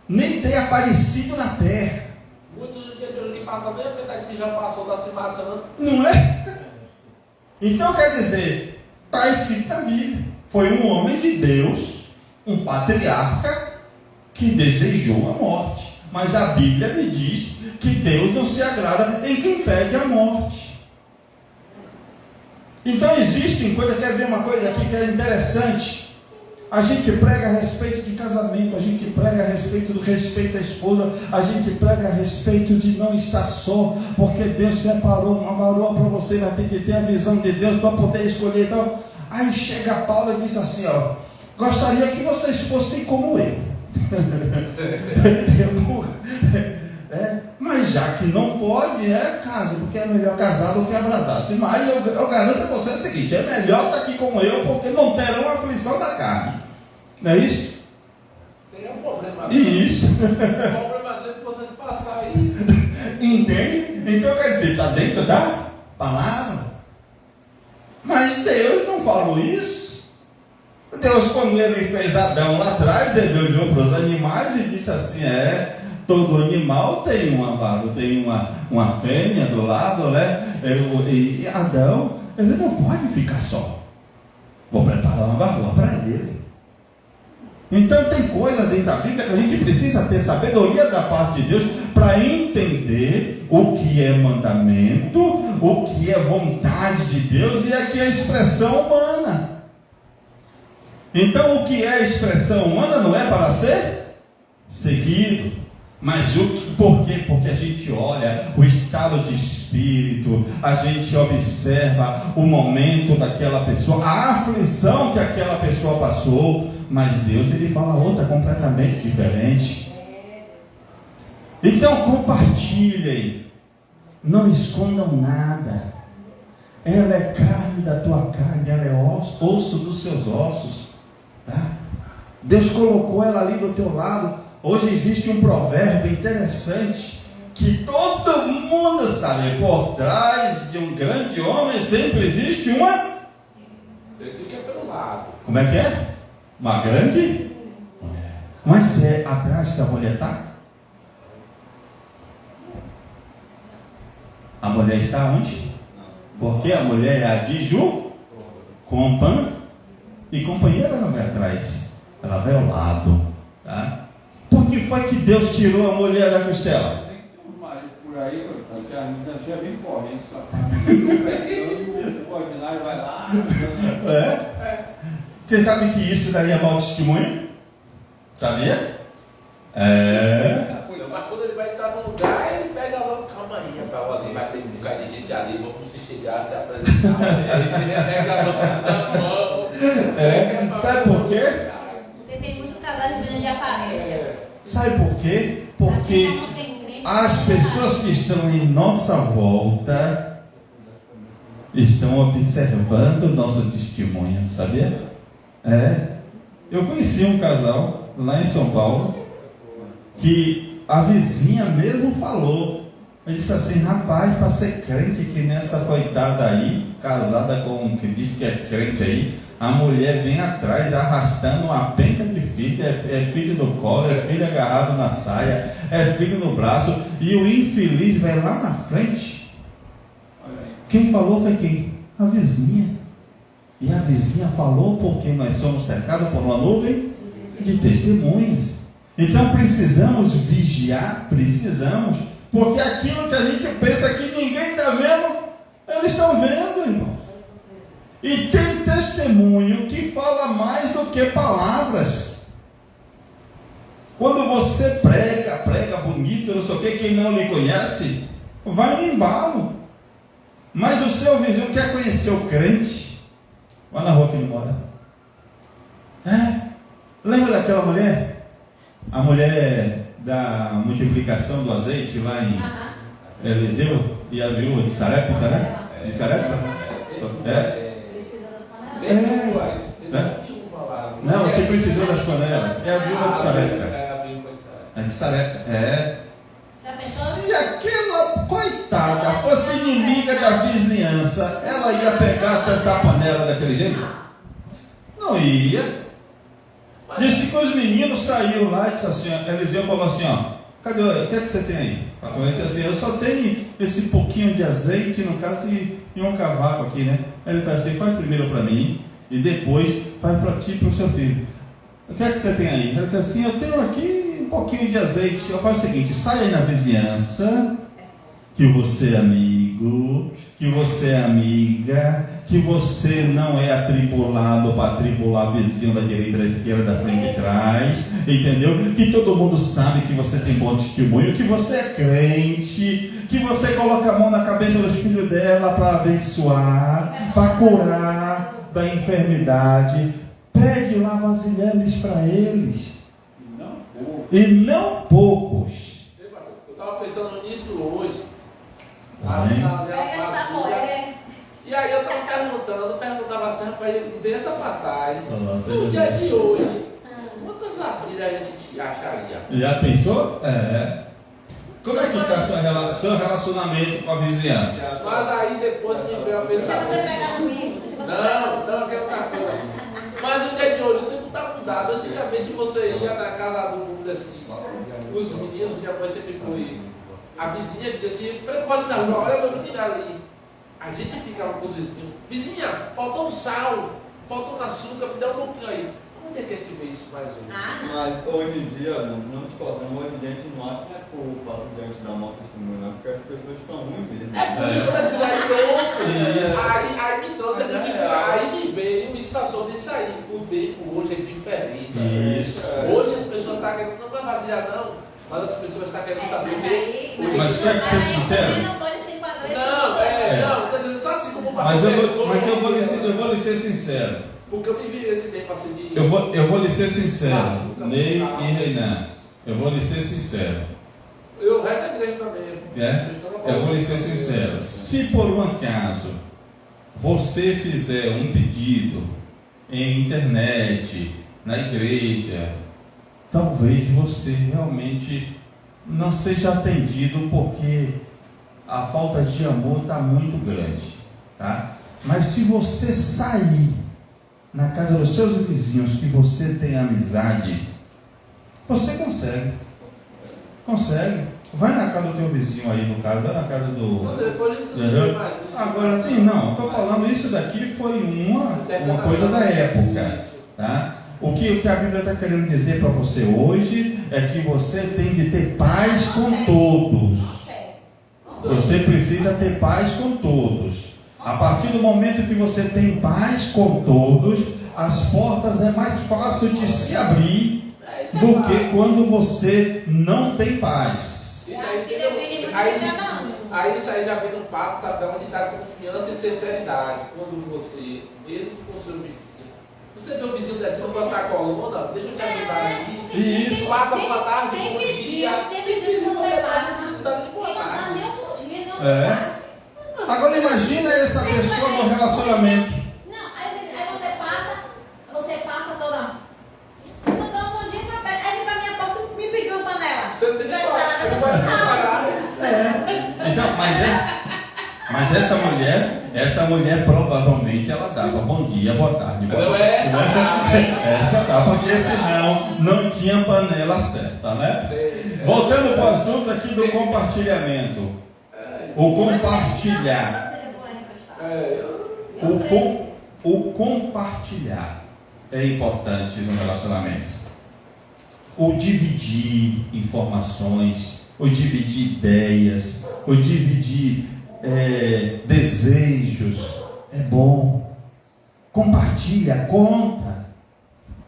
nem ter aparecido na terra. Muitos do dia de hoje que passam, nem a metade que já passou, está se matando. Não é? Então quer dizer, está escrito na Bíblia. Foi um homem de Deus, um patriarca, que desejou a morte. Mas a Bíblia me diz que Deus não se agrada em quem pede a morte. Então existem coisas, quer ver uma coisa aqui que é interessante? A gente prega a respeito de casamento, a gente prega a respeito do respeito à esposa, a gente prega a respeito de não estar só, porque Deus preparou uma varoa para você, vai ter que ter a visão de Deus para poder escolher. Então, aí chega Paulo e diz assim, gostaria que vocês fossem como eu. Mas já que não pode, case, porque é melhor casar do que abrasar-se. Mas eu garanto a você o seguinte, é melhor estar aqui como eu, porque não terão aflição da carne. Não é isso? Tem um problema. Isso. O problema é que vocês passarem aí. Entende? Então quer dizer, está dentro da palavra. Mas Deus não falou isso. Deus, quando ele fez Adão lá atrás, ele olhou para os animais e disse assim, todo animal tem uma varoa, tem uma fêmea do lado, né? E Adão, ele não pode ficar só. Vou preparar uma varoa para ele. Então tem coisa dentro da Bíblia que a gente precisa ter sabedoria da parte de Deus para entender o que é mandamento, o que é vontade de Deus e o que é expressão humana. Então o que é expressão humana não é para ser seguido. Mas por quê? Porque a gente olha o estado de espírito, a gente observa o momento daquela pessoa, a aflição que aquela pessoa passou, mas Deus ele fala outra completamente diferente. Então compartilhem, não escondam nada. Ela é carne da tua carne, ela é osso dos seus ossos, tá? Deus colocou ela ali do teu lado. Hoje existe um provérbio interessante que todo mundo sabe, por trás de um grande homem sempre existe uma... Ele fica pelo lado. Como é que é? Uma grande mulher. Mas é atrás que a mulher está? A mulher está onde? Porque a mulher é a de Ju, e companheira não vai atrás, ela vai ao lado, tá? Por que foi que Deus tirou a mulher da costela? Tem que ter um marido por aí, que a menina já vem correndo, só o ordinário vai lá. Vocês sabem que isso daí é mau testemunho? Sabia? Mas quando ele vai entrar no lugar, ele pega logo, calma aí, rapaz, ali vai ter um bocado de gente ali, vamos se chegar, se apresentar. Ele pega logo na mão. Sabe por quê? Porque tem muito casal de grande aparência. Sabe por quê? Porque as pessoas que estão em nossa volta estão observando o nosso testemunho, sabia? Eu conheci um casal lá em São Paulo que a vizinha mesmo falou. Eu disse assim, rapaz, para ser crente que nessa coitada aí, casada com que diz que é crente aí, a mulher vem atrás arrastando uma penca de filho, é filho no colo, é filho agarrado na saia, é filho no braço, e o infeliz vai lá na frente Quem falou foi quem? A vizinha. E a vizinha falou porque nós somos cercados por uma nuvem de testemunhas. Então precisamos vigiar, precisamos, porque aquilo que a gente pensa que ninguém está vendo, eles estão vendo, irmão. E tem testemunho que fala mais do que palavras. Quando você prega bonito, não sei o que, quem não lhe conhece, vai no embalo. Mas o seu vizinho quer conhecer o crente. Vai na rua que ele mora. Lembra daquela mulher? A mulher da multiplicação do azeite lá em Eliseu e a viúva de Sarepta, né? De Sarepta? Não, que precisou das panelas. É a viúva de Sarepta. É de Sarepta. Se aquela coitada fosse inimiga da vizinhança, ela ia pegar tanta panela daquele jeito? Não ia. Disse que os meninos saíram lá e disse assim, Eliseu falou assim, cadê, o que é que você tem aí? Ele disse assim, eu só tenho esse pouquinho de azeite, no caso, e um cavaco aqui, né? Aí ele faz assim, faz primeiro para mim, e depois faz para ti e para o seu filho. O que é que você tem aí? Ele disse assim, eu tenho aqui um pouquinho de azeite. Eu faço o seguinte, sai aí na vizinhança, que você é amigo, que você é amiga, que você não é atribulado para atribular vizinho da direita, da esquerda, da frente e trás, entendeu? Que todo mundo sabe que você tem bom testemunho, que você é crente, que você coloca a mão na cabeça dos filhos dela para abençoar, para curar da enfermidade. Pede lá vasilhames para eles. E não poucos. Eu estava pensando nisso hoje. E aí eu estava perguntava assim, rapaz, dessa passagem, no dia de hoje, quantas vasilhas a gente acharia? Já pensou? Como é que está seu relacionamento com a vizinhança? Mas aí depois me veio a pensar. Deixa você pegar no mim. Não, que é outra coisa. Mas no dia de hoje o tempo está mudado. Antigamente você ia na casa do mundo assim, os meninos, minha mãe sempre foi. A vizinha dizia assim, pode ir na rua, olha meu menino ali. A gente ficava com os vizinhos, vizinha, faltou um sal, faltou um açúcar, me dá um pouquinho aí. Onde é que a gente vê isso mais hoje? Mas hoje em dia, não te cortando, hoje em dia a gente não acha que é por fato de a gente dar mau testemunho, não, porque as pessoas estão ruins mesmo. É por isso que eu disse aí, aí me trouxe a multiplicar, aí me veio e passou disso aí. O tempo hoje é diferente. Isso. Hoje as pessoas estão querendo, não é vaziar não, mas as pessoas estão querendo saber o que. Mas quer que seja sincero? Não pode se enquadrar em Não, estou dizendo só assim como Mas eu vou lhe ser sincero. Porque eu tive esse tempo assim de. Eu vou lhe ser sincero, Ney e Reinan. Eu vou lhe ser sincero. Eu resto da igreja também. Eu vou lhe ser sincero. Se por um acaso você fizer um pedido em internet, na igreja, talvez você realmente não seja atendido porque a falta de amor está muito grande, tá? Mas se você sair na casa dos seus vizinhos que você tem amizade, você consegue. Vai na casa do teu vizinho aí, no caso, vai na casa do... Depois disso, agora sim, não, estou falando, isso daqui foi uma coisa da época, tá? O que a Bíblia está querendo dizer para você hoje é que você tem de ter paz com todos. Você precisa ter paz com todos. A partir do momento que você tem paz com todos, as portas é mais fácil de se abrir do que quando você não tem paz. Aí isso aí já vem no papo, sabe, de onde está confiança e sinceridade. Quando você, mesmo com o seu vizinho, você vê o vizinho descendo com a sacolona, deixa eu te ajudar aí. Isso. Passa uma tarde, Tem bom dia. vizinho que você passa não dá nem boa e não dá tarde. nem um bom dia, nem um boa tarde. Agora imagina essa pessoa no relacionamento. Não, aí você passa toda. Não dá um bom dia pra tarde. Aí pra minha porta me pediu uma panela. Você não tem nem coragem. Então, mas essa mulher provavelmente ela dava bom dia, boa tarde, boa noite. Essa dava, porque senão não tinha panela certa, né? Voltando para o assunto aqui do compartilhamento. O compartilhar. O compartilhar é importante no relacionamento. O dividir informações, o dividir ideias, o dividir desejos é bom. Compartilha, conta.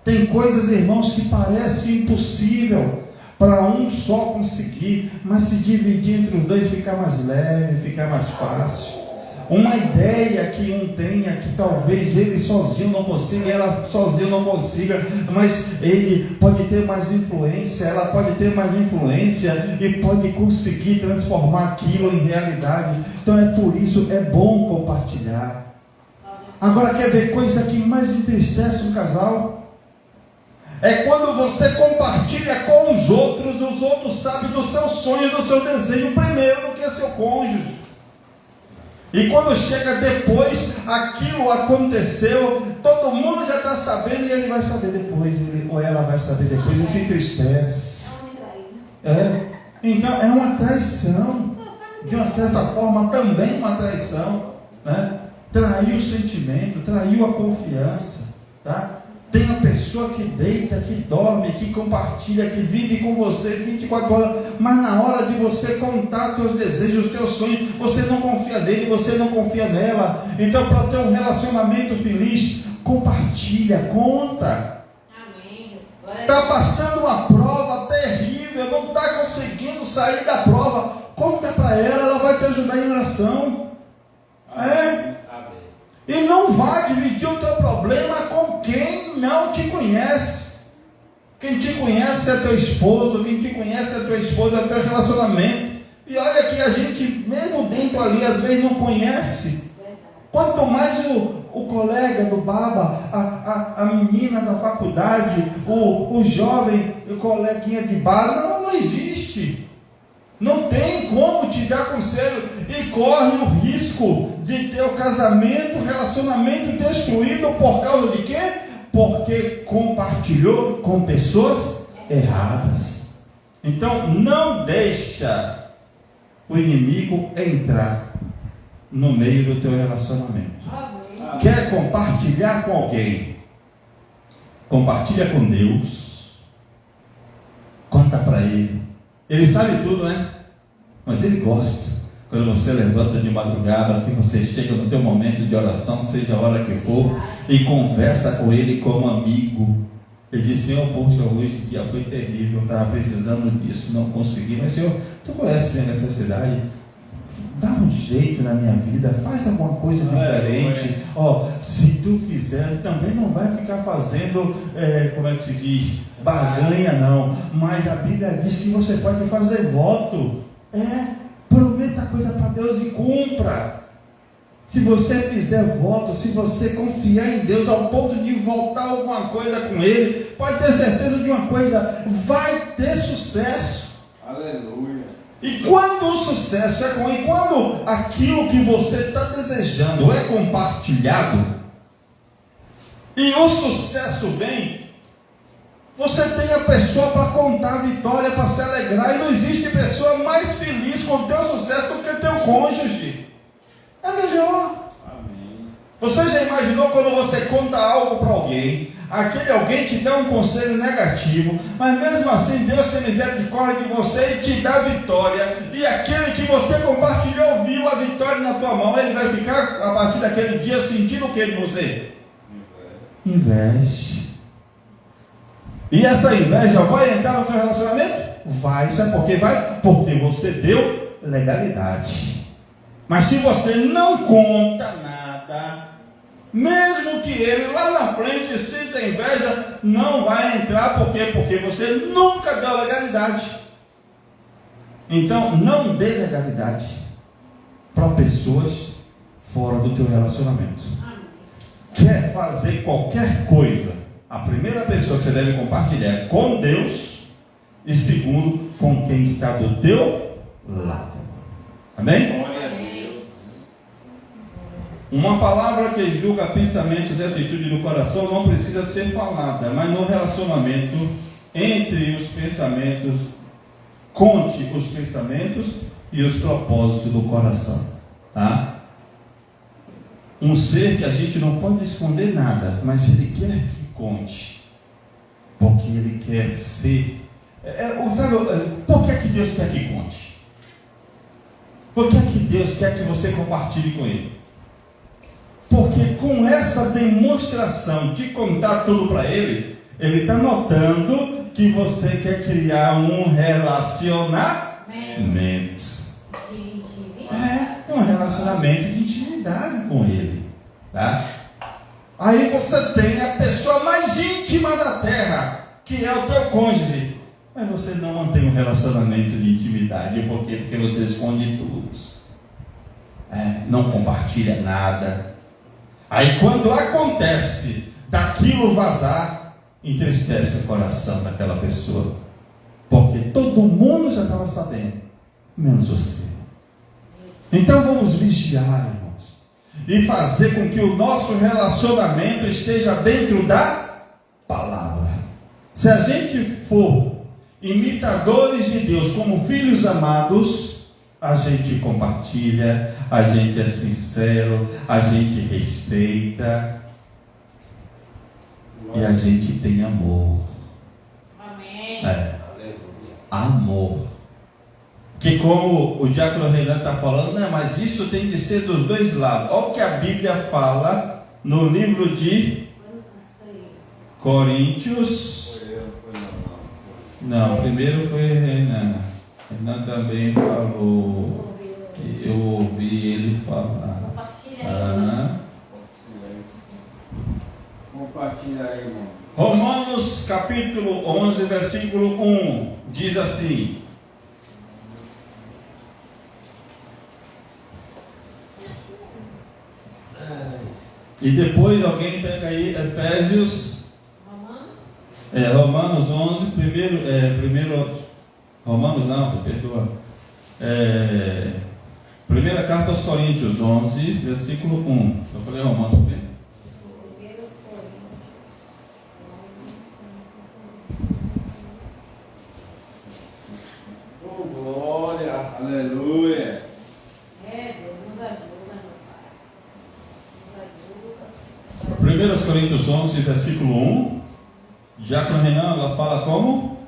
Tem coisas, irmãos, que parecem impossível para um só conseguir, mas se dividir entre os dois fica mais leve, fica mais fácil. Uma ideia que um tenha, que talvez ele sozinho não consiga, ela sozinha não consiga, mas ele pode ter mais influência, ela pode ter mais influência e pode conseguir transformar aquilo em realidade. Então é por isso, é bom compartilhar. Agora, quer ver coisa que mais entristece um casal? É quando você compartilha com os outros sabem do seu sonho, do seu desejo primeiro do que seu cônjuge. E quando chega depois, aquilo aconteceu, todo mundo já está sabendo e ele vai saber depois, ou ela vai saber depois, e se entristece. Então é uma traição, de uma certa forma também uma traição, né? Traiu o sentimento, traiu a confiança, tá? Tem uma pessoa que deita, que dorme, que compartilha, que vive com você 24 horas, mas na hora de você contar os teus desejos, os teus sonhos, você não confia nele, você não confia nela. Então, para ter um relacionamento feliz, compartilha, conta. Está passando uma prova terrível, não está conseguindo sair da prova, conta para ela vai te ajudar em oração. E não vá dividir o teu problema com quem não te conhece. Quem te conhece é teu esposo, quem te conhece é tua esposa, é teu relacionamento. E olha que a gente, mesmo dentro ali, às vezes não conhece. Quanto mais o colega do baba, a menina da faculdade, o jovem, o coleguinha de bar, não existe. Não tem como te dar conselho e corre o risco de ter o casamento, o relacionamento destruído por causa de quê? Porque compartilhou com pessoas erradas. Então não deixa o inimigo entrar no meio do teu relacionamento. Quer compartilhar com alguém? Compartilha com Deus. Conta para Ele. Ele sabe tudo, né? Mas Ele gosta. Quando você levanta de madrugada, que você chega no teu momento de oração, seja a hora que for, e conversa com Ele como amigo. Ele diz: Senhor, poxa, hoje o dia foi terrível, eu estava precisando disso, não consegui. Mas Senhor, Tu conheces minha necessidade, dá um jeito na minha vida, faz alguma coisa diferente. Se Tu fizer, também não vai ficar fazendo, como é que se diz, barganha não, mas a Bíblia diz que você pode fazer voto. Prometa coisa para Deus e cumpra. Se você fizer voto, se você confiar em Deus ao ponto de voltar alguma coisa com Ele, pode ter certeza de uma coisa: vai ter sucesso. Aleluia. E quando o sucesso é com Ele, quando aquilo que você está desejando é compartilhado, e o sucesso vem, você tem a pessoa para contar a vitória, para se alegrar, e não existe pessoa mais feliz com o teu sucesso do que o teu cônjuge. É melhor. Amém. Você já imaginou quando você conta algo para alguém, aquele alguém te dá um conselho negativo, mas mesmo assim Deus tem misericórdia de você e te dá vitória, e aquele que você compartilhou viu a vitória na tua mão, ele vai ficar a partir daquele dia sentindo o que de você? Inveja. E essa inveja vai entrar no teu relacionamento? Vai. Sabe por que vai? Porque você deu legalidade. Mas se você não conta nada, mesmo que ele lá na frente sinta inveja, não vai entrar. Por quê? Porque você nunca deu legalidade. Então não dê legalidade para pessoas fora do teu relacionamento. Quer fazer qualquer coisa, a primeira pessoa que você deve compartilhar é com Deus, e segundo, com quem está do teu lado. Amém? Glória a Deus. Uma palavra que julga pensamentos e atitude do coração não precisa ser falada, mas no relacionamento entre os pensamentos, conte os pensamentos e os propósitos do coração, tá? um ser que a gente não pode esconder nada, mas Ele quer que conte, porque Ele quer ser. Sabe, por que é que Deus quer que conte? Por que é que Deus quer que você compartilhe com Ele? Porque com essa demonstração de contar tudo para Ele, Ele está notando que você quer criar um relacionamento. Um relacionamento de intimidade com Ele, tá? Aí você tem a pessoa mais íntima da terra, que é o teu cônjuge, mas você não mantém um relacionamento de intimidade. Por quê? Porque você esconde tudo, não compartilha nada. Aí quando acontece daquilo vazar, entristece o coração daquela pessoa, porque todo mundo já estava sabendo, menos você. Então vamos vigiar, irmãos, e fazer com que o nosso relacionamento esteja dentro da palavra. Se a gente for imitadores de Deus como filhos amados, a gente compartilha, a gente é sincero, a gente respeita e a gente tem amor. Amém. Amor. Que como o diácono Reinan está falando, não, mas isso tem de ser dos dois lados. Olha o que a Bíblia fala no livro de Coríntios. Não, primeiro foi Reinan. Reinan também falou. Eu ouvi ele falar. Compartilha aí, irmão. Romanos capítulo 11, versículo 1 diz assim: e depois alguém pega aí Efésios, Romanos 11, primeiro Romanos não, perdoa, primeira carta aos Coríntios 11, versículo 1. Eu falei Romanos, né? Oh, glória, aleluia. Deus nos ajuda, meu Pai. 1 Coríntios 11, versículo 1. Diácono Renan, ela fala como?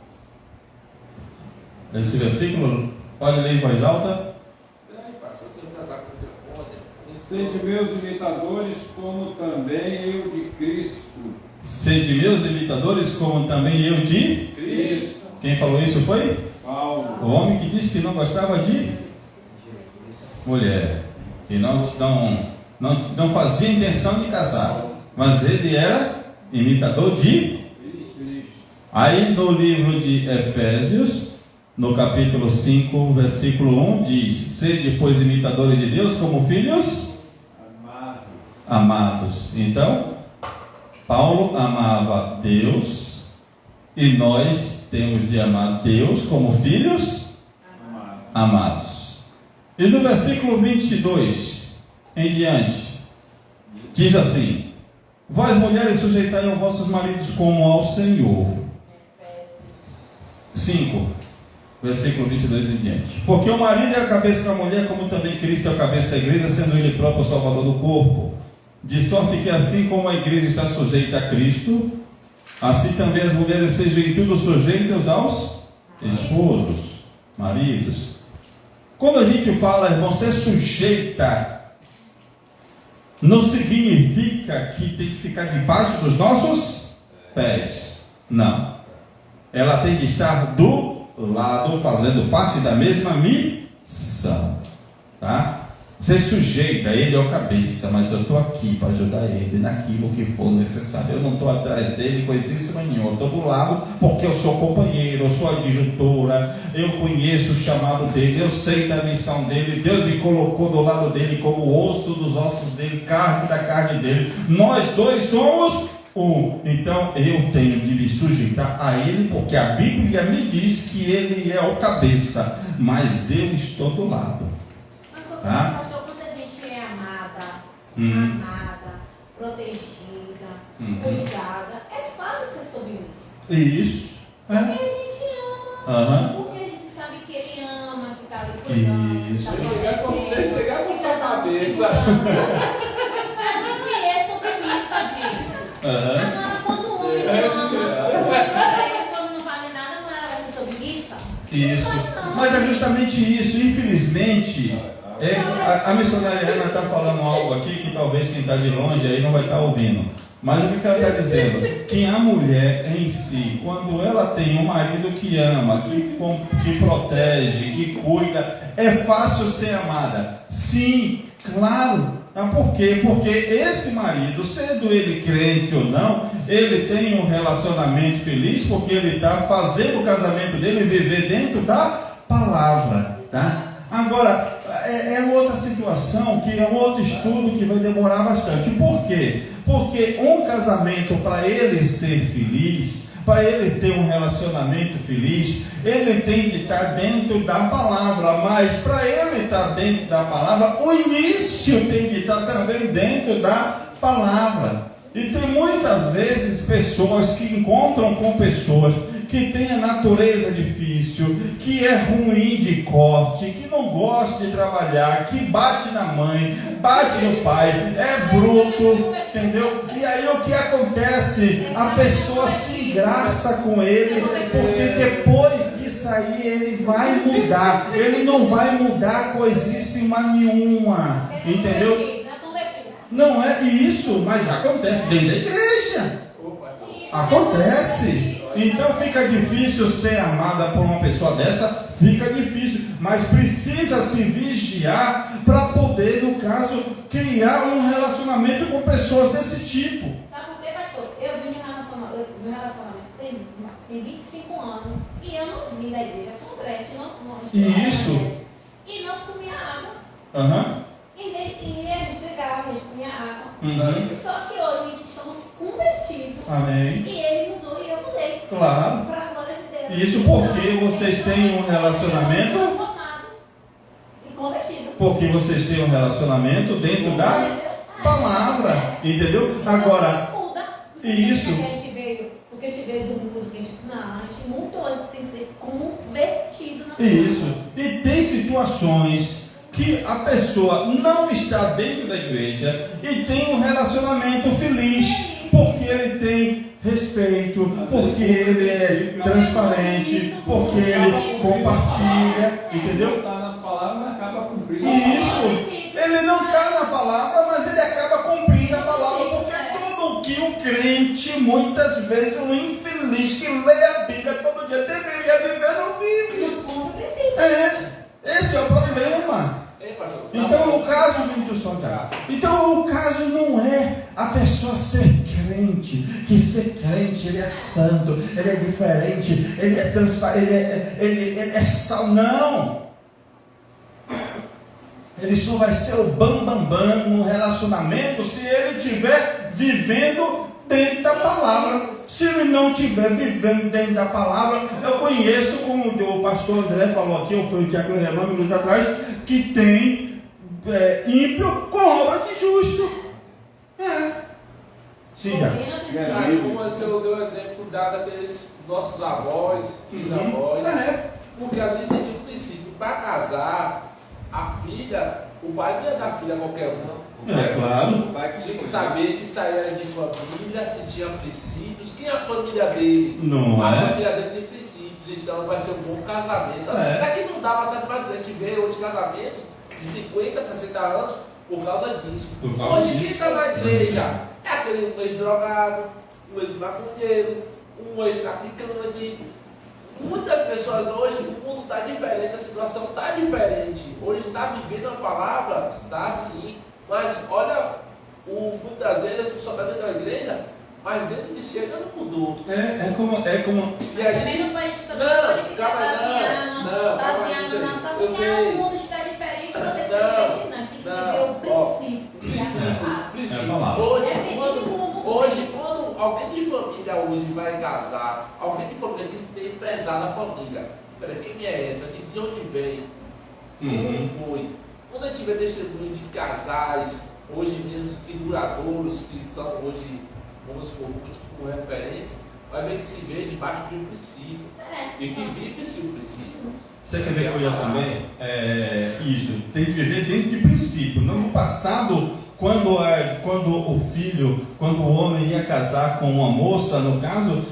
Esse versículo, pode ler em voz alta? Sede meus imitadores, como também eu de Cristo. Sede meus imitadores, como também eu de Cristo. Quem falou isso foi? Paulo. O homem que disse que não gostava de mulher, que não fazia intenção de casar, mas ele era imitador de. Aí no livro de Efésios, no capítulo 5, versículo 1, diz: sede, pois, imitadores de Deus como filhos amados. Então, Paulo amava Deus, e nós temos de amar Deus como filhos amados. E no versículo 22 em diante, diz assim: vós mulheres sujeitai aos vossos maridos como ao Senhor. 5, versículo 22 em diante. Porque o marido é a cabeça da mulher, como também Cristo é a cabeça da igreja, sendo ele próprio o salvador do corpo. De sorte que assim como a igreja está sujeita a Cristo, assim também as mulheres sejam em tudo sujeitas aos esposos, maridos. Quando a gente fala, irmão, ser sujeita, não significa que tem que ficar debaixo dos nossos pés. Não. Ela tem que estar do lado, fazendo parte da mesma missão. Tá? Ser sujeita, ele é o cabeça, mas eu estou aqui para ajudar ele naquilo que for necessário. Eu não estou atrás dele coisíssima nenhuma, eu estou do lado porque eu sou companheiro, eu sou adjutora, eu conheço o chamado dele, eu sei da missão dele, Deus me colocou do lado dele como osso dos ossos dele, carne da carne dele. Nós dois somos um. Então eu tenho de me sujeitar a ele, porque a Bíblia me diz que ele é o cabeça, mas eu estou do lado. Tá? Quando a gente é amada, protegida, cuidada, é fácil ser submissa. Isso. Porque a gente ama, porque a gente sabe que ele ama, que está ali cuidando, Isso. está protegendo, Chegar com sua cabeça. a justamente isso. Infelizmente, a missionária Ana está falando algo aqui que talvez quem está de longe aí não vai estar ouvindo. Mas o que ela está dizendo? Que a mulher em si, quando ela tem um marido que ama, que protege, que cuida, é fácil ser amada. Sim, claro. Por quê? Porque esse marido, sendo ele crente ou não, ele tem um relacionamento feliz, porque ele está fazendo o casamento dele viver dentro da palavra, tá? Agora, é outra situação, que é um outro estudo que vai demorar bastante. Por quê? Porque um casamento, para ele ser feliz, para ele ter um relacionamento feliz, ele tem que estar dentro da palavra. Mas para ele estar dentro da palavra, o início tem que estar também dentro da palavra. E tem muitas vezes pessoas que encontram com pessoas que têm a natureza difícil, que é ruim de corte, que não gosta de trabalhar, que bate na mãe, bate no pai, é bruto, entendeu? E aí o que acontece? A pessoa se engraça com ele, porque depois disso aí ele vai mudar. Ele não vai mudar coisíssima nenhuma, entendeu? Não é isso, mas acontece dentro da igreja. Acontece. Então fica difícil ser amada por uma pessoa dessa, fica difícil, mas precisa se vigiar para poder, no caso, criar um relacionamento com pessoas desse tipo. Sabe por quê, pastor? Eu vim no relacionamento tem 25 anos e eu não vim da igreja com crente, Isso. E nós comíamos água. Aham. E ele brigava, a gente comia água. Uhum. Só que hoje estamos convertidos. Amém. E ele mudou e eu mudei. Claro. Para a glória de Deus. Isso porque vocês têm um relacionamento. Transformado e convertido. Porque vocês têm um relacionamento dentro da palavra. Entendeu? Agora, isso. Porque a gente veio do mundo que a gente. Não, a gente mudou, a gente tem que ser convertido. Isso. E tem situações que a pessoa não está dentro da igreja e tem um relacionamento feliz, porque ele tem respeito, porque ele é transparente, porque ele compartilha, entendeu? Está na palavra, mas acaba cumprindo. Isso, ele não está na palavra, mas ele acaba cumprindo a palavra, porque tudo que o crente, muitas vezes o infeliz que lê a Bíblia todo dia deveria viver, não vive. Esse é o problema. Então o caso, então o caso não é a pessoa ser crente, que ser crente ele é santo, ele é diferente, ele é transparente, ele é sal, não. Ele só vai ser o bambambam no relacionamento se ele estiver vivendo dentro da palavra. Se ele não estiver vivendo dentro da palavra, eu conheço, como o pastor André falou aqui, ou foi o Tiago Renan minutos atrás, que tem ímpio com obra de justo. Sim, já. Como o senhor deu o exemplo daqueles nossos avós, bisavós, porque ali você tinha um princípio, para casar, a filha, o pai não ia dar filha a qualquer um. Claro. Tinha que saber se saía de família, se tinha princípios, quem é a família dele. Não a é? família dele tem princípios, então vai ser um bom casamento. Daqui não dá para saber mais, a gente vê hoje casamentos de 50, 60 anos por causa disso. Hoje quem está na igreja é aquele ex-drogado, um ex-maconheiro, um ex-traficante. Muitas pessoas hoje, o mundo está diferente, a situação está diferente. Hoje está vivendo a palavra, está assim. Mas olha, muitas vezes a pessoa está dentro da igreja, mas dentro de si ainda não mudou. É como. E aí, também não pode ficar baseando na nossa opinião. O mundo está diferente, não tem que ser diferente, não. Tem que viver o princípio. Hoje, quando alguém de família hoje vai casar, alguém de família que tem prezado a família, peraí, quem é essa? De onde vem? Como foi? Quando a gente vê testemunho de casais, hoje mesmo que duradouros, que são hoje, vamos por muito como referência, vai ver que se vê debaixo de um princípio. E que vive-se o princípio. Você quer ver coisa também? Isso, tem que viver dentro de princípio. Não no passado, quando o homem ia casar com uma moça, no caso,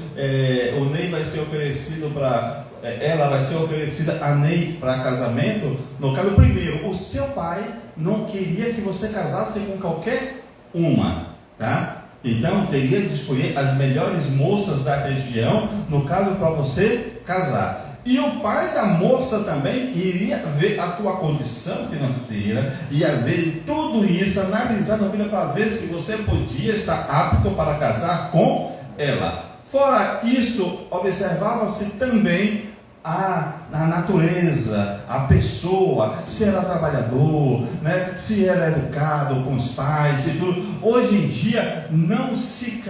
o Ney vai ser oferecido para ela vai ser oferecida a Ney para casamento. No caso, primeiro, o seu pai não queria que você casasse com qualquer uma, tá? Então teria de escolher as melhores moças da região, no caso, para você casar. E o pai da moça também iria ver a tua condição financeira, ia ver tudo isso, analisar na vida para ver se você podia estar apto para casar com ela. Fora isso, observava-se também a natureza, a pessoa, se era trabalhador, né? Se era educado com os pais e tudo. Hoje em dia não se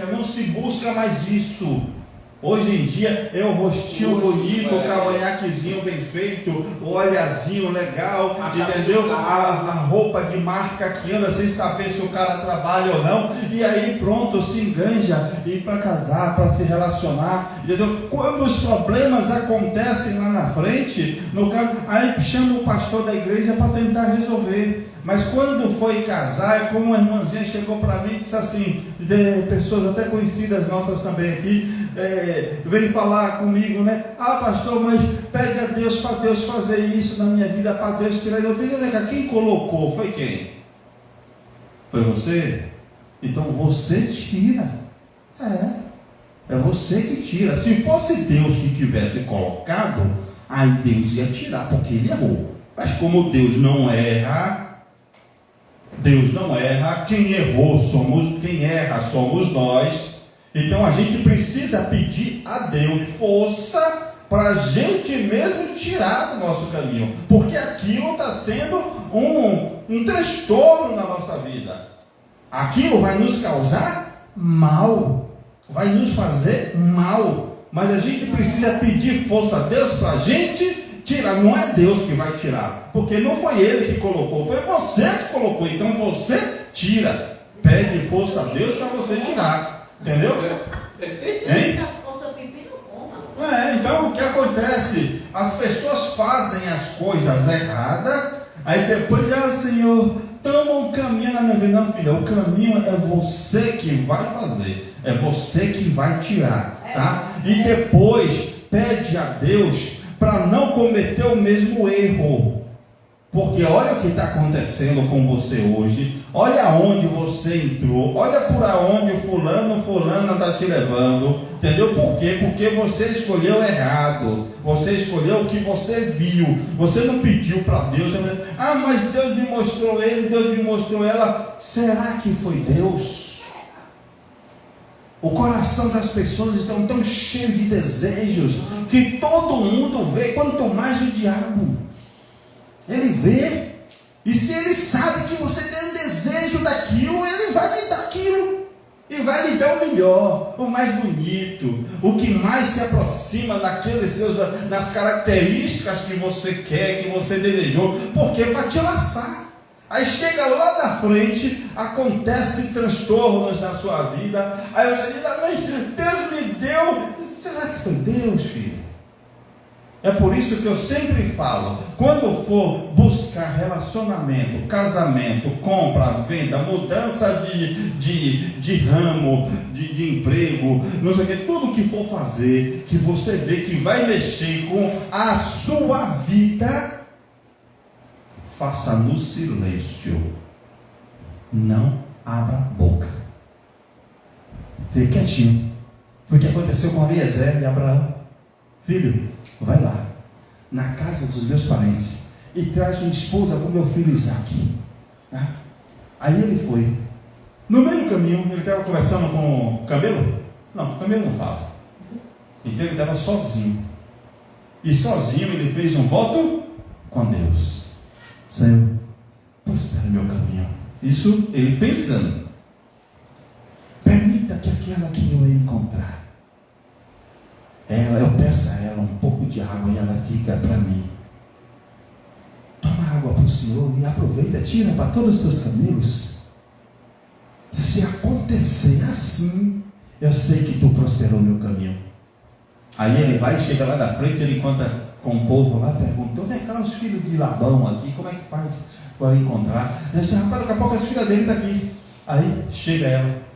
busca mais isso. Hoje em dia é o rostinho bonito, o cavanhaquezinho bem feito, o olhazinho legal, entendeu? A roupa de marca que anda sem saber se o cara trabalha ou não, e aí pronto, se enganja e para casar, para se relacionar, entendeu? Quando os problemas acontecem lá na frente, no caso, aí chama o pastor da igreja para tentar resolver. Mas quando foi casar, é como uma irmãzinha chegou para mim e disse assim, de pessoas até conhecidas nossas também aqui, veio falar comigo, né? Ah, pastor, mas pede a Deus para Deus fazer isso na minha vida, para Deus tirar. Eu falei, vem cá, quem colocou? Foi quem? Foi você? Então você tira. É você que tira. Se fosse Deus que tivesse colocado, aí Deus ia tirar, porque ele errou. Mas como Deus não erra, quem erra somos nós. Então a gente precisa pedir a Deus força para a gente mesmo tirar do nosso caminho, porque aquilo está sendo um transtorno na nossa vida. Aquilo vai nos causar mal, vai nos fazer mal, mas a gente precisa pedir força a Deus para a gente tirar. Não é Deus que vai tirar, porque não foi Ele que colocou, foi você que colocou. Então você tira, pede força a Deus para você tirar. Entendeu? Hein? Então o que acontece? As pessoas fazem as coisas erradas, aí depois, Senhor, toma um caminho na minha vida. Não, filha, o caminho é você que vai fazer, é você que vai tirar, tá? E depois pede a Deus para não cometer o mesmo erro. Porque olha o que está acontecendo com você hoje, olha aonde você entrou, olha por onde fulana está te levando, entendeu? Por quê? Porque você escolheu errado, você escolheu o que você viu, você não pediu para Deus. Mas Deus me mostrou ele, Deus me mostrou ela. Será que foi Deus? O coração das pessoas estão tão cheio de desejos, que todo mundo vê, quanto mais o diabo. Ele vê, e se ele sabe que você tem um desejo daquilo, ele vai lhe dar aquilo, e vai lhe dar o melhor, o mais bonito, o que mais se aproxima das características que você quer, que você desejou, porque é para te laçar. Aí chega lá na frente, acontece transtornos na sua vida, aí você diz, mas Deus me deu. Será que foi Deus, filho? É por isso que eu sempre falo, quando for buscar relacionamento, casamento, compra, venda, mudança de ramo, de emprego, não sei o que, tudo que for fazer, que você vê que vai mexer com a sua vida, faça no silêncio, não abra a boca, fique quietinho. Foi o que aconteceu com Eliezer e Abraão. Filho, vai lá, na casa dos meus parentes, e traz uma esposa para o meu filho Isaac. Tá? Aí ele foi. No meio do caminho, ele estava conversando com o camelo. Não, o camelo não fala. Então ele estava sozinho. E sozinho ele fez um voto com Deus. Senhor, prospera meu caminho. Isso ele pensando. Permita que aquela que eu encontrar, eu peço a ela um pouco de água e ela diga para mim, toma água para o Senhor e aproveita, tira para todos os teus camelos. Se acontecer assim, eu sei que tu prosperou meu caminho. Aí ele vai, chega lá da frente, ele encontra com o povo lá, pergunta, vem cá os filhos de Labão aqui, como é que faz para encontrar? Ele disse, rapaz, daqui a pouco as filhas dele estão aqui. Aí chega ela.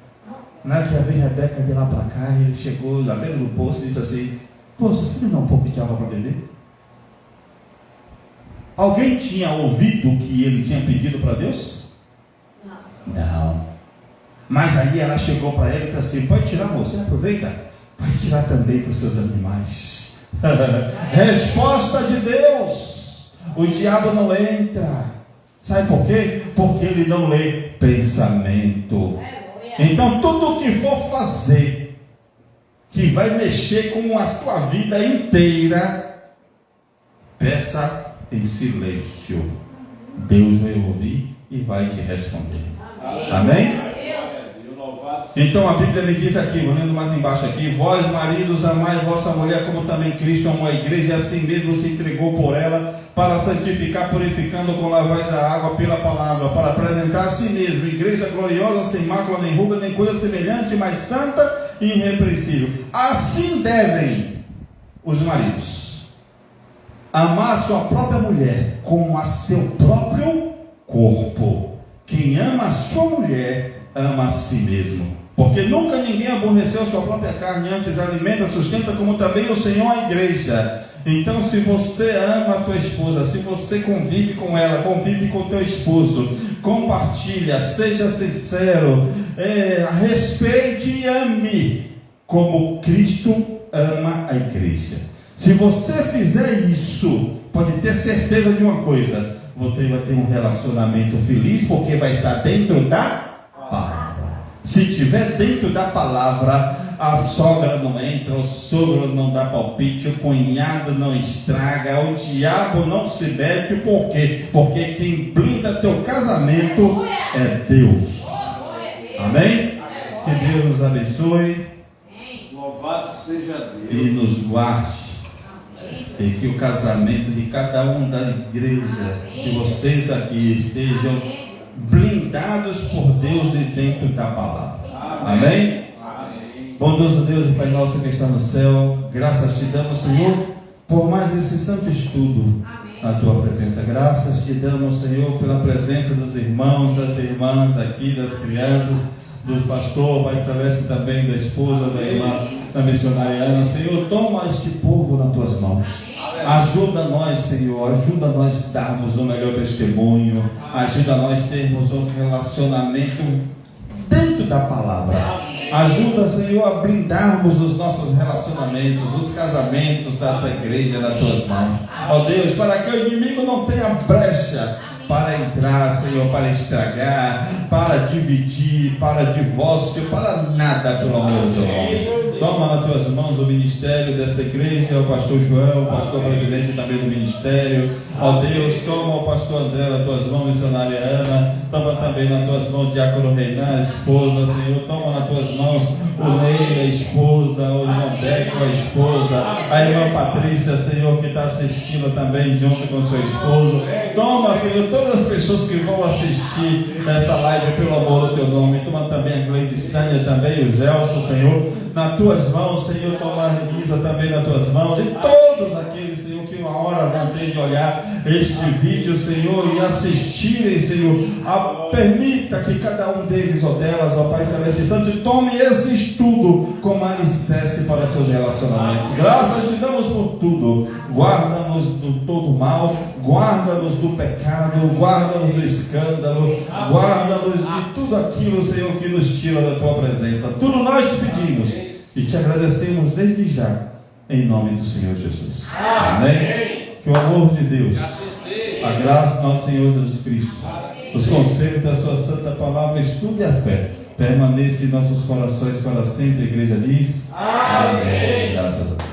Na que já veio Rebeca de lá para cá, ele chegou na beira do poço e disse assim, Poxa, você me dá um pouco de água para beber? Alguém tinha ouvido o que ele tinha pedido para Deus? Não. Mas aí ela chegou para ele e disse assim: pode tirar, moça, aproveita, vai tirar também para os seus animais. Resposta de Deus: o diabo não entra. Sabe por quê? Porque ele não lê pensamento. Então tudo o que for fazer que vai mexer com a tua vida inteira, peça em silêncio. Deus vai ouvir e vai te responder. Amém? Então a Bíblia me diz aqui, vou lendo mais embaixo aqui: vós maridos, amai vossa mulher como também Cristo amou a igreja e assim mesmo se entregou por ela, para santificar, purificando com lavagem da água pela palavra, para apresentar a si mesmo igreja gloriosa, sem mácula, nem ruga, nem coisa semelhante, mas santa e irrepreensível. Assim devem os maridos amar a sua própria mulher como a seu próprio corpo. Quem ama a sua mulher ama a si mesmo, porque nunca ninguém aborreceu a sua própria carne, antes alimenta, sustenta, como também o Senhor a igreja. Então, se você ama a tua esposa, se você convive com ela, convive com o teu esposo, compartilha, seja sincero, respeite e ame como Cristo ama a igreja. Se você fizer isso, pode ter certeza de uma coisa: você vai ter um relacionamento feliz, porque vai estar dentro da palavra. Se estiver dentro da palavra, a sogra não entra, o sogro não dá palpite, o cunhado não estraga, o diabo não se mete. Por quê? Porque quem blinda teu casamento é Deus. Amém? Que Deus nos abençoe. Louvado seja Deus. E nos guarde. E que o casamento de cada um da igreja, que vocês aqui estejam blindados por Deus e dentro da palavra. Amém? Bondoso Deus e Pai nosso que está no céu, graças te damos, Senhor, por mais esse santo estudo na tua presença. Graças te damos, Senhor, pela presença dos irmãos, das irmãs aqui, das crianças, do pastor, Pai Celeste, também da esposa, da irmã, da missionária Ana. Senhor, toma este povo nas tuas mãos. Ajuda nós, Senhor, ajuda nós darmos o melhor testemunho, ajuda nós termos um relacionamento dentro da palavra. Ajuda, Senhor, a blindarmos os nossos relacionamentos, os casamentos dessa igreja nas tuas mãos. Ó Deus, para que o inimigo não tenha brecha para entrar, Senhor, para estragar, para dividir, para divórcio, para nada, pelo amor do teu nome. Toma nas tuas mãos o ministério desta igreja, o pastor João, o pastor presidente também do ministério. Ó Deus, toma o pastor André nas tuas mãos, missionária Ana. Toma também nas tuas mãos o diácono Reinan, a esposa, Senhor. Toma nas tuas mãos o Ney, a esposa, o irmão Deco, a esposa, a irmã Patrícia, Senhor, que está assistindo também junto com seu esposo. Toma, Senhor, todas as pessoas que vão assistir essa live pelo amor do teu nome. Toma também a Gleide Stânia, também o Gelson, Senhor, nas tuas mãos, Senhor. Toma a Elisa também nas tuas mãos, e todos aqueles, Senhor, que uma hora vão ter de olhar este vídeo, Senhor, e assistirem, Senhor. Permita que cada um deles ou delas, ó Pai Celeste Santo, tome esse estudo como alicerce para seus relacionamentos. Graças te damos por tudo. Guarda-nos do todo mal, guarda-nos do pecado, guarda-nos do escândalo, guarda-nos de tudo aquilo, Senhor, que nos tira da tua presença. Tudo nós te pedimos e te agradecemos desde já, em nome do Senhor Jesus. Amém? Que o amor de Deus, a graça do nosso Senhor Jesus Cristo, os conselhos da sua santa palavra, estudo e a fé permaneça em nossos corações para sempre. A igreja diz amém. Graças a Deus.